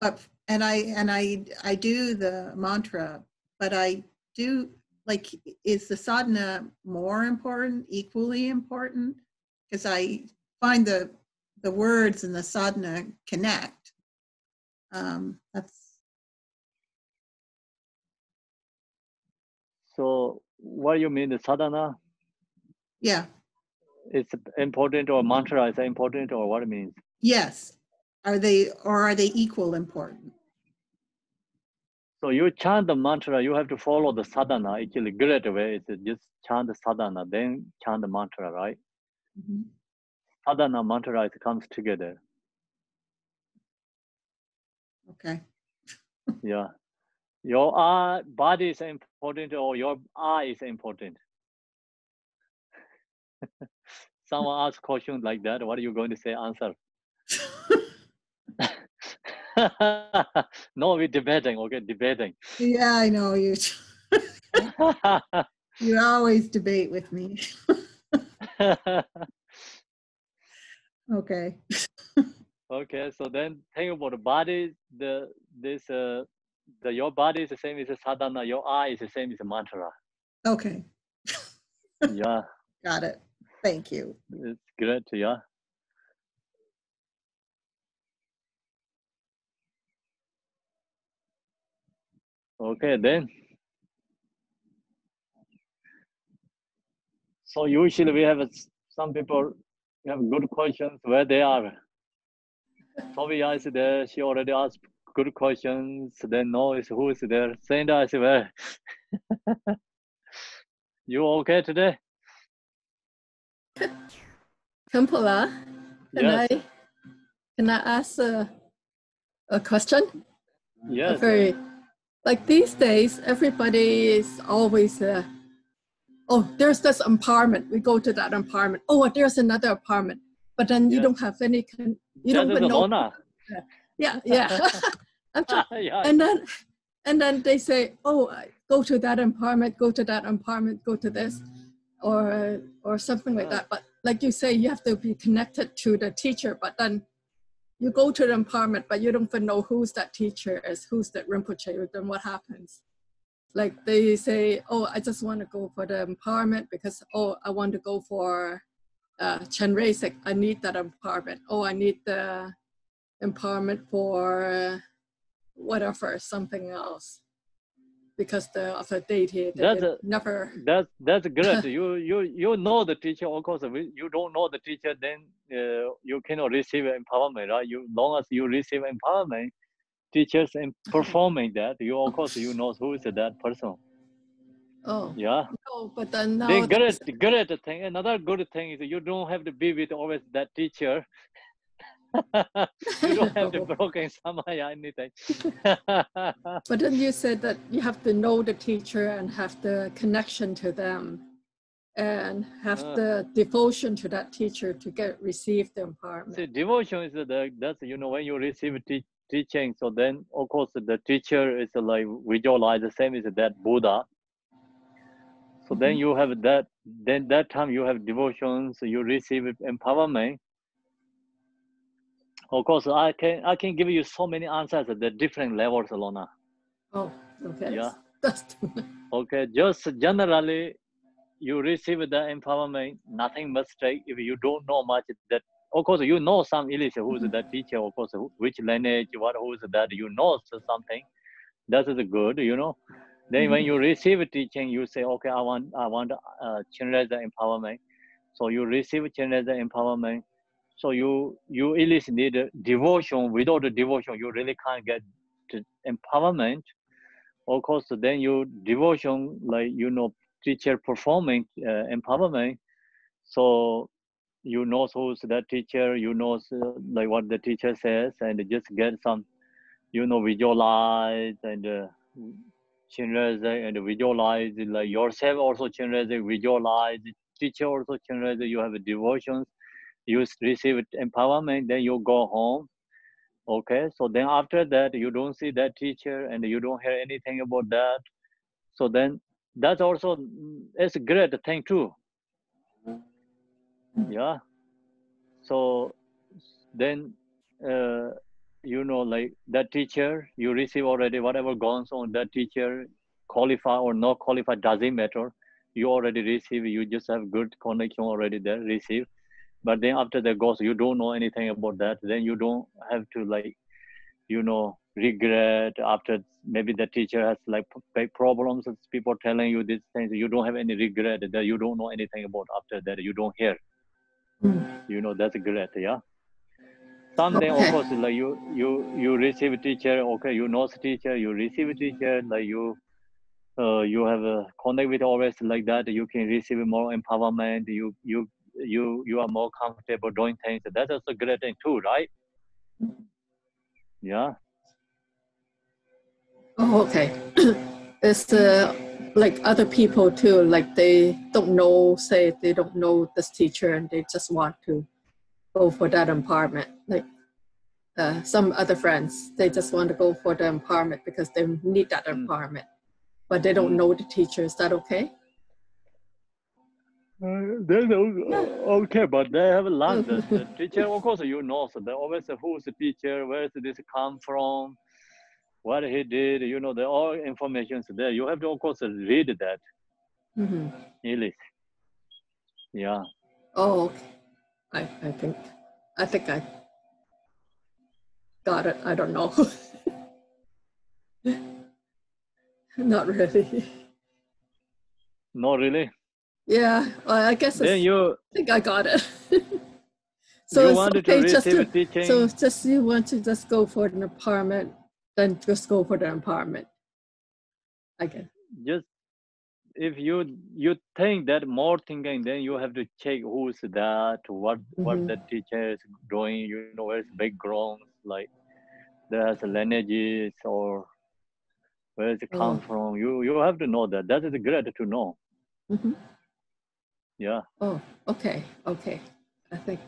S5: But I do the mantra, but I do like, is the sadhana more important, equally important? Because I find the words and the sadhana connect. That's.
S2: So what do you mean, the sadhana?
S5: Yeah.
S2: It's important, or mantra is important, or what it means?
S5: Yes. Are they equal important?
S2: So you chant the mantra, you have to follow the sadhana. Actually, great way is just chant the sadhana, then chant the mantra, right?
S5: Mm-hmm.
S2: Sadhana, mantra, it comes together.
S5: Okay.
S2: Yeah. Your body is important, or your eye is important. Someone asks questions like that. What are you going to say? Answer. No, we're debating. Okay, debating.
S5: Yeah, I know you. You always debate with me. Okay.
S2: Okay, so then think about the body. Your body is the same as a sadhana. Your eye is the same as a mantra.
S5: Okay.
S2: Yeah.
S5: Got it. Thank you.
S2: It's great. Yeah. Okay, then. So usually we have some people have good questions where they are. Sylvia is there. She already asked good questions. Then no is who is there. Sandra is where. You okay today?
S7: Kampala,
S2: Yes.
S7: can I ask a question?
S2: Yes.
S7: Like these days, everybody is always oh, there's this apartment. We go to that apartment. Oh, there's another apartment. But then you don't have any. You don't even know. Yeah. I'm trying.
S2: Yeah.
S7: And then they say, oh, go to that apartment. Go to that apartment. Go to this, or something like that. But like you say, you have to be connected to the teacher. But then you go to the apartment, but you don't even know who's that teacher is, who's that Rinpoche. Then what happens? Like they say, oh, I just want to go for the empowerment because, oh, I want to go for Chen Reisek. I need that empowerment. Oh, I need the empowerment for whatever, something else. Because of the deity, never.
S2: That's great. You know the teacher. Of course, you don't know the teacher, then you cannot receive empowerment, right? Long as you receive empowerment, teachers and performing that, of course you know who is that person.
S7: Oh
S2: yeah.
S7: No, but then now
S2: The great thing, another good thing is you don't have to be with always that teacher. You don't have to broken samaya anything.
S7: But then you said that you have to know the teacher and have the connection to them, and have the devotion to that teacher to receive the empowerment.
S2: See, devotion is that's when you receive teaching. So then, of course, the teacher is like visualize the same as that Buddha. So then you have that. Then that time you have devotion. So you receive empowerment. Of course, I can give you so many answers at the different levels, Lona.
S7: Oh, okay.
S2: Yeah.
S7: That's
S2: Okay, just generally, you receive the empowerment, nothing mistake. If you don't know much, that of course you know some English, who's that teacher, of course, which lineage, who's that, you know something. That is good, you know. Then when you receive teaching, you say, okay, I want change the empowerment. So you receive change the empowerment. So you at least need a devotion. Without the devotion, you really can't get the empowerment. Of course, then you devotion, like, you know, teacher performing empowerment. So you know who's that teacher, you know, like what the teacher says, and just get some, you know, visualize and change and visualize, like yourself also change, visualize, teacher also change, you have devotions, you receive empowerment, then you go home. Okay, so then after that, you don't see that teacher and you don't hear anything about that. So then that's also, it's a great thing too. Yeah. So then, you know, like that teacher, you receive already whatever goes on, that teacher, qualify or not qualify, doesn't matter. You already receive, you just have good connection already there, receive. But then after that goes, you don't know anything about that. Then you don't have to, like, you know, regret after maybe the teacher has like big problems, people telling you these things, you don't have any regret that you don't know anything about after that, you don't hear. You know, that's great. Yeah. Someday,
S7: Okay.
S2: of course, like you receive a teacher, okay, you know the teacher, you receive a teacher, like you have a connect with always like that, you can receive more empowerment, you are more comfortable doing things. That's also great thing too, right? Yeah.
S7: Oh, okay. It's like other people too, like they don't know, say they don't know this teacher and they just want to go for that empowerment. Like some other friends, they just want to go for the empowerment because they need that empowerment, but they don't know the teacher. Is that okay?
S2: They okay, but they have learned the teacher, of course, you know, so they always say, who's the teacher, where does this come from, what he did, you know, the all information there. You have to, of course, read that. Really. Yeah.
S7: Oh, okay. I think I got it. I don't know. Not really.
S2: Not really.
S7: Yeah, well, I guess
S2: Then
S7: I think I got it. So
S2: you
S7: it's
S2: wanted
S7: okay
S2: to
S7: just
S2: receive
S7: to,
S2: teaching.
S7: so just you want to just go for an empowerment, then just go for the empowerment. I guess.
S2: Just if you think that more thinking, then you have to check who's that, what the teacher is doing, you know, where's backgrounds, like there's lineages or where does it come from. You have to know that. That is great to know. Yeah.
S7: Oh, okay, okay. I think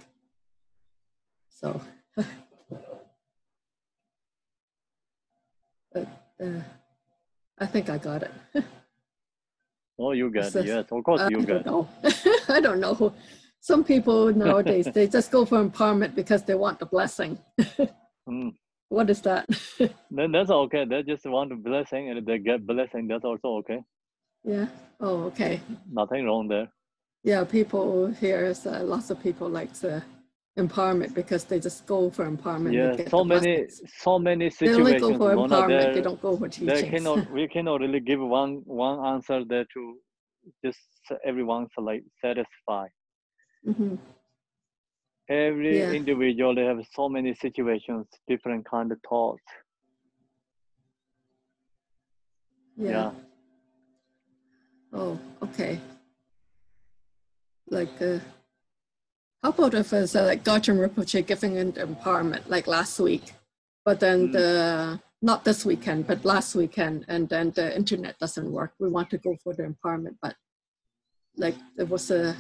S7: so. I think I got it.
S2: Oh, you got it. Yes, of course you got it.
S7: I don't know. I don't know. Some people nowadays, they just go for empowerment because they want the blessing. What is that?
S2: Then that's okay. They just want a blessing and they get blessing. That's also okay.
S7: Yeah. Oh, okay.
S2: Nothing wrong there.
S7: Yeah, people here, lots of people like empowerment because they just go for empowerment.
S2: Yeah, so many situations.
S7: They only go for
S2: Lona,
S7: empowerment. They don't go for teachings.
S2: We cannot really give one answer there to just everyone's like satisfy. Every individual, they have so many situations, different kind of thoughts. Yeah.
S7: Oh, okay. Like, how about if it's like Gajam Rinpoche giving an empowerment like last week, but then not this weekend, but last weekend, and then the internet doesn't work. We want to go for the empowerment, but like there was a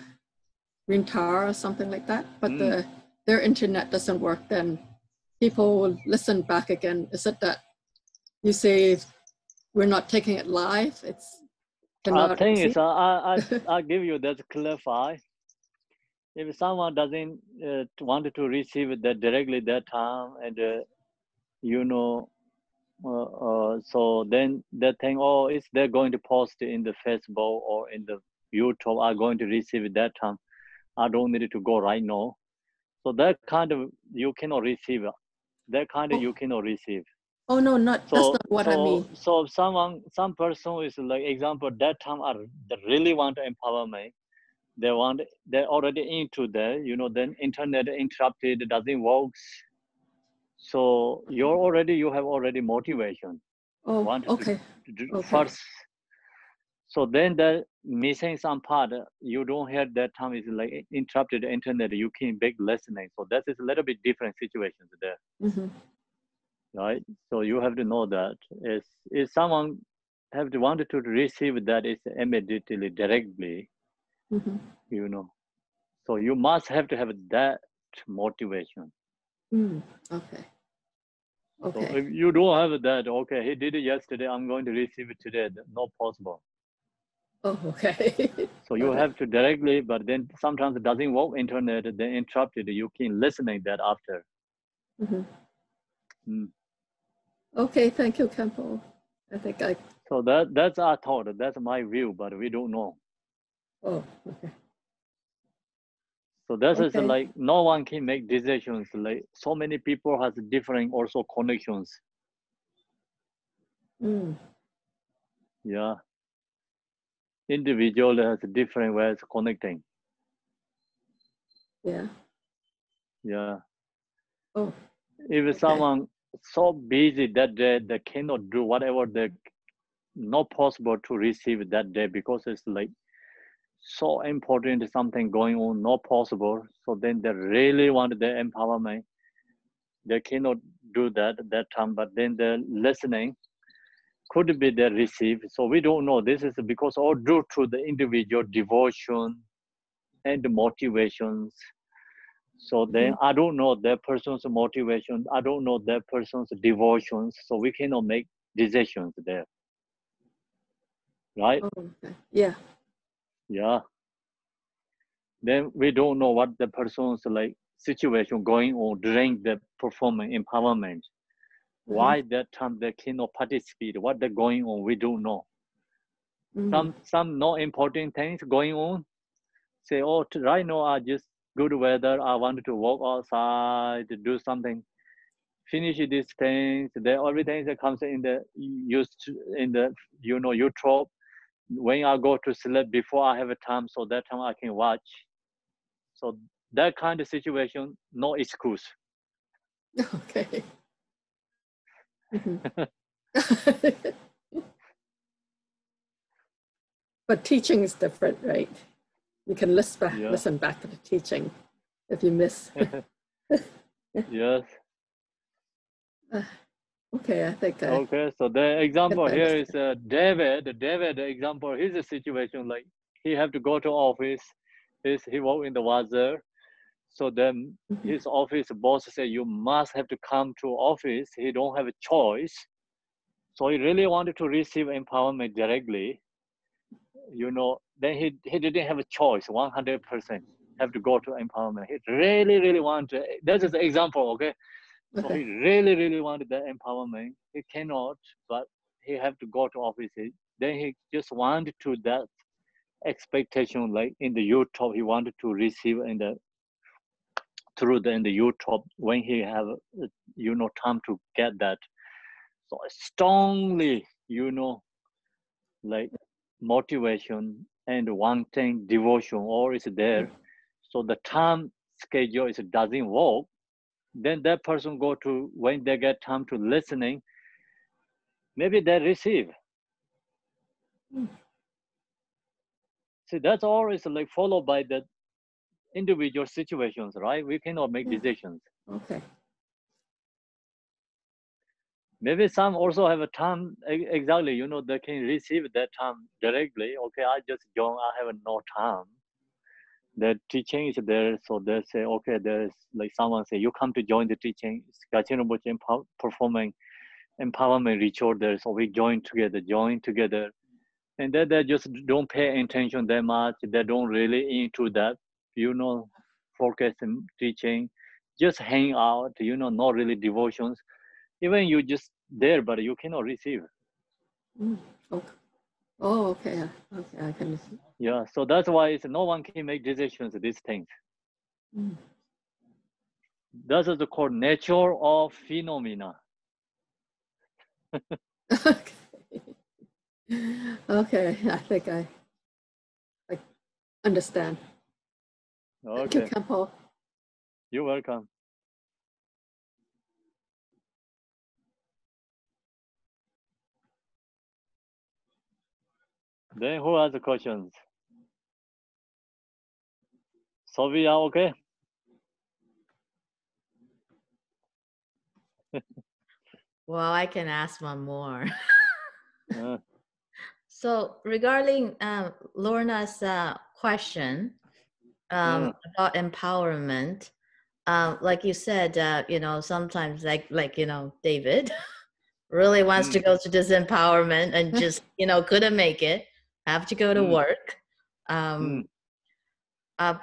S7: green tower or something like that, but their internet doesn't work, then people will listen back again. Is it that you say we're not taking it live?
S2: I think it's, I'll give you that to clarify. if someone doesn't want to receive that directly that time, and you know, so then they think, oh, it's they're going to post in the Facebook or in the YouTube, are going to receive it that time. I don't need to go right now. So that kind of you cannot receive. That kind of you cannot receive.
S7: Oh no, that's not what I mean.
S2: So some person is like example that time they really want empowerment. They're already into that, you know, then internet interrupted, it doesn't work. So you have already motivation.
S7: Oh, okay.
S2: First. So then the missing some part, you don't have that time is like interrupted the internet, you can big listening. So that is a little bit different situations there.
S7: Mm-hmm.
S2: Right? So you have to know that if someone have to wanted to receive that is immediately, directly,
S7: Mm-hmm.
S2: you know. So you must have to have that motivation.
S7: Okay.
S2: So if you don't have that, okay, he did it yesterday, I'm going to receive it today, not possible.
S7: Oh, okay.
S2: So you have to directly, but then sometimes it doesn't work internet, then interrupted, you can listening that after.
S7: Mm-hmm. Okay, thank you, Kempo. I think
S2: So that's our thought, that's my view, but we don't know.
S7: Oh, okay.
S2: So that is like no one can make decisions. Like so many people has different also connections. Yeah. Individual has different ways of connecting.
S7: Yeah.
S2: Yeah.
S7: Oh.
S2: If someone so busy that day, they cannot do whatever they not possible to receive that day because it's like so important, something going on, not possible. So then they really want the empowerment. They cannot do that at that time, but then they're listening. Could be they receive. So we don't know. This is because all due to the individual devotion and the motivations. So then I don't know that person's motivation. I don't know that person's devotions. So we cannot make decisions there. Right?
S7: Oh, okay. Yeah.
S2: Yeah. Then we don't know what the person's like situation going on during the performance empowerment. Why that time they cannot participate? What they're going on, we don't know. Some not important things going on. Say, oh, right now I just good weather. I wanted to walk outside to do something. Finish these things. There everything that comes in the YouTube. When I go to sleep before I have a time, so that time I can watch. So that kind of situation, no excuse.
S7: Okay. But teaching is different, right? You can listen back to the teaching if you miss.
S2: Yes.
S7: Okay, I think.
S2: Okay, so the example here is David. David, the example, his situation like he have to go to office. He work in the Wazir. So then his office boss say you must have to come to office. He don't have a choice. So he really wanted to receive empowerment directly. You know, then he didn't have a choice. 100% have to go to empowerment. He really wanted. That is the example. Okay. So he really wanted that empowerment. He cannot, but he have to go to office. Then he just wanted to that expectation, like in the YouTube, he wanted to receive in the YouTube when he have time to get that. So strongly, like motivation and wanting devotion, all is there. So the time schedule doesn't work. Then that person go to when they get time to listening, maybe they receive. See, that's always like followed by the individual situations, right? We cannot make decisions.
S7: Okay.
S2: Maybe some also have a time exactly, they can receive that time directly. Okay, I just join, I have no time. The teaching is there, so they say, okay, there's like someone say, you come to join the teaching, performing empowerment retreat there. So we join together. And then they just don't pay attention that much. They don't really into that, focus in teaching, just hang out, you know, not really devotions. Even you just there, but you cannot receive.
S7: Okay. Oh, okay. Okay, I can see.
S2: Yeah, so that's why it's, no one can make decisions, these things. That is called nature of phenomena.
S7: Okay. Okay, I think I understand. Thank you,
S2: Okay,
S7: Kempo.
S2: you're welcome. Then who has the questions? Sophia, okay?
S8: Well, I can ask one more.
S2: Uh,
S8: So regarding Lorna's question about empowerment, like you said, you know, sometimes like you know, David really wants to go to this empowerment and just you know couldn't make it, have to go to work. But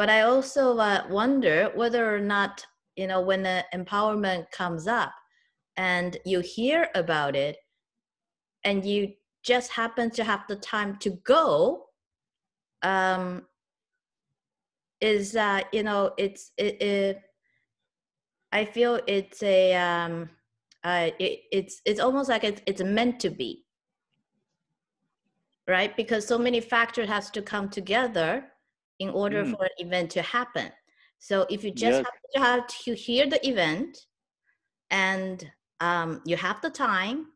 S8: I also wonder whether or not you know when the empowerment comes up and you hear about it and you just happen to have the time to go, is that you know I feel it's a it's almost like it's meant to be, right? Because so many factors has to come together in order for an event to happen. So if you just happen to have to hear the event and you have the time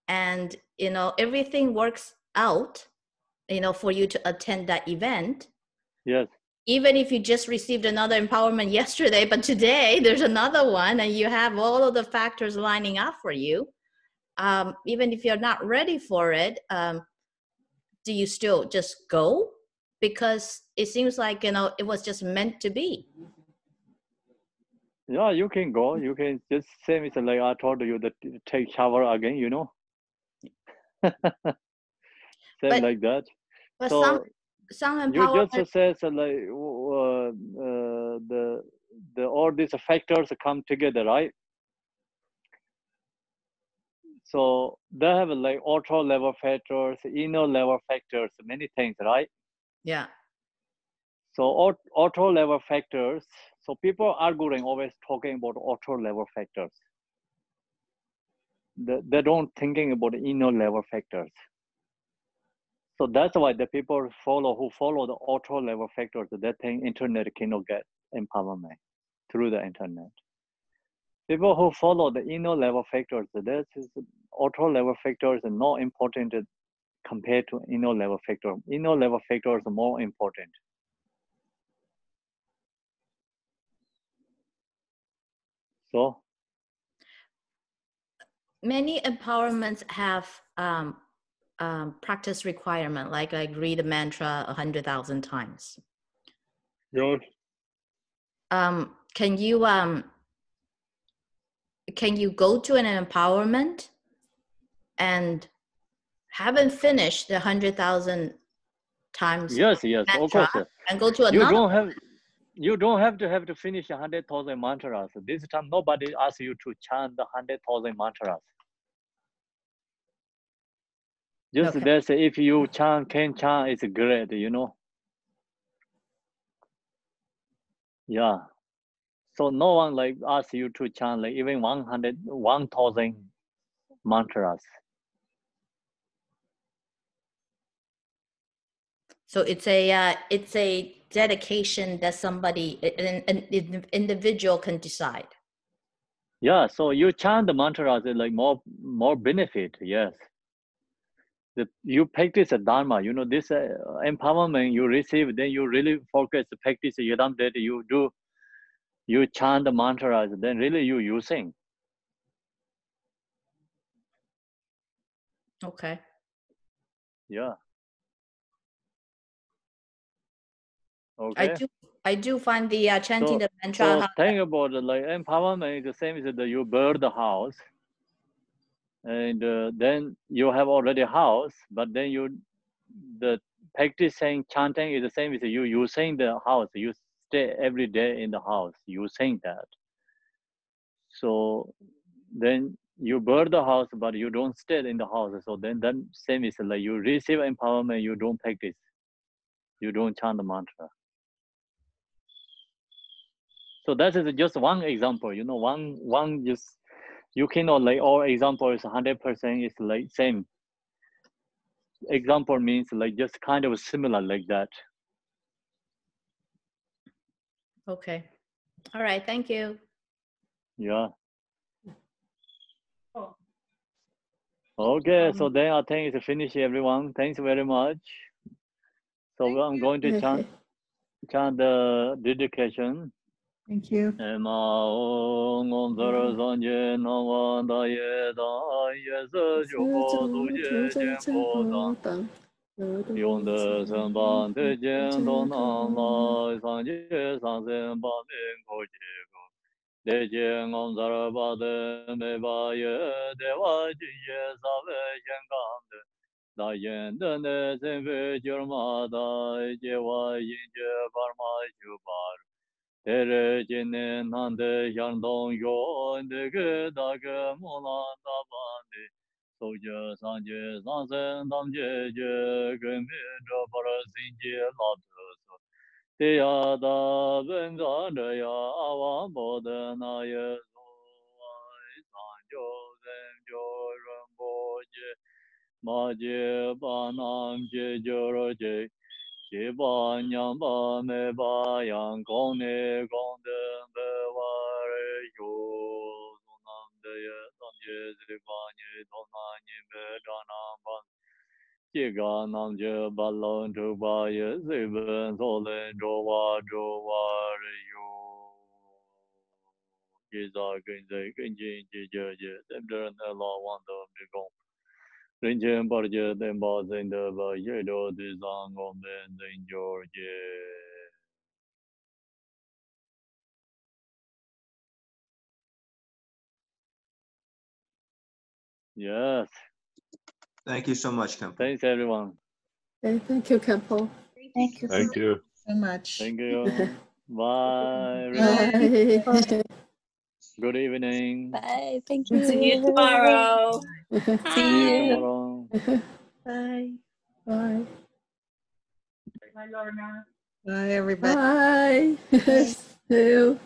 S8: and you know everything works out, you know, for you to attend that event.
S2: yes.
S8: Even if you just received another empowerment yesterday, but today there's another one and you have all of the factors lining up for you, even if you're not ready for it, do you still just go? Because it seems like, you know, it was just meant to be.
S2: Yeah, you can go. You can just same as like I told you that take shower again, you know. Same like that.
S8: But
S2: So
S8: some
S2: you
S8: empowerment,
S2: just says like the all these factors come together, right? So they have like outer level factors, inner level factors, many things, right?
S8: yeah.
S2: So outer level factors. So people arguing always talking about outer level factors. They don't thinking about inner level factors. So that's why the people who follow the outer level factors, they think internet cannot get empowerment through the internet. People who follow the inner level factors, this is outer level factors are not important compared to inner level factor. Inner level factors are more important. So
S8: Many empowerments have practice requirement, like read a mantra 100,000 times.
S2: yes.
S8: Can you go to an empowerment and haven't finished the 100,000 times
S2: Yes,
S8: mantra
S2: of course.
S8: and go to another?
S2: You don't have to finish 100,000 mantras. This time nobody asks you to chant the 100,000 mantras. Just
S8: Okay.
S2: that's if you can chant, it's great, you know. Yeah. So no one like asks you to chant like even 1,000 mantras.
S8: So it's a dedication that somebody, an individual can decide.
S2: Yeah, so you chant the mantras like more benefit. Yes. You practice the dharma, you know, this empowerment you receive, then you really focus, practice yadam that you do, you chant the mantras, then really you using.
S8: Okay.
S2: Yeah. Okay.
S8: I do find the chanting the mantra.
S2: So think about it, like empowerment is the same as that you build the house, and then you have already a house, but then the practicing chanting is the same as you using the house. You stay every day in the house. You think that. So then you burn the house, but you don't stay in the house. So then same is like you receive empowerment, you don't practice. You don't chant the mantra. So that is just one example. You know, one just you cannot like all example is 100% is like same. Example means like just kind of similar like that.
S8: Okay. All right. Thank you.
S2: Yeah. Okay, so then I think it's finished, everyone. Thanks very much. So I'm going to chant the dedication.
S5: Thank you.
S2: Tere jine nande yandong yo nege dage molan tabande soja sanje sansen damje je gemi drapara sinje labdoso te ya da benga de ya awan boda na ye zoai sanjo zenjo rambo je ma je banam je joro je Chi ba nyam ba me ba yang gong ne gong de be wa re yu su nam de ye sam ye zi ba ni do na ni me da na ba chi ga nam je ba lon tu ba ye zi ben so le do wa re yu chi za gen zai gen jin chi je je dem de ne la wan de de gong Rin chen par je ten ba zin de ba ye do di zang gong ben zin jor je. Yes.
S3: Thank you so much, Kempo.
S2: Thanks everyone.
S7: Okay, thank you, Kempo.
S5: Thank you
S1: Thank you.
S5: so much.
S2: Thank you. Bye.
S7: Bye.
S2: Good evening.
S9: Bye. Thank
S4: See you
S9: you.
S4: tomorrow.
S2: See
S9: See
S2: you
S9: you.
S2: tomorrow.
S8: Bye.
S7: Bye.
S5: Bye, everybody.
S7: Bye. See you.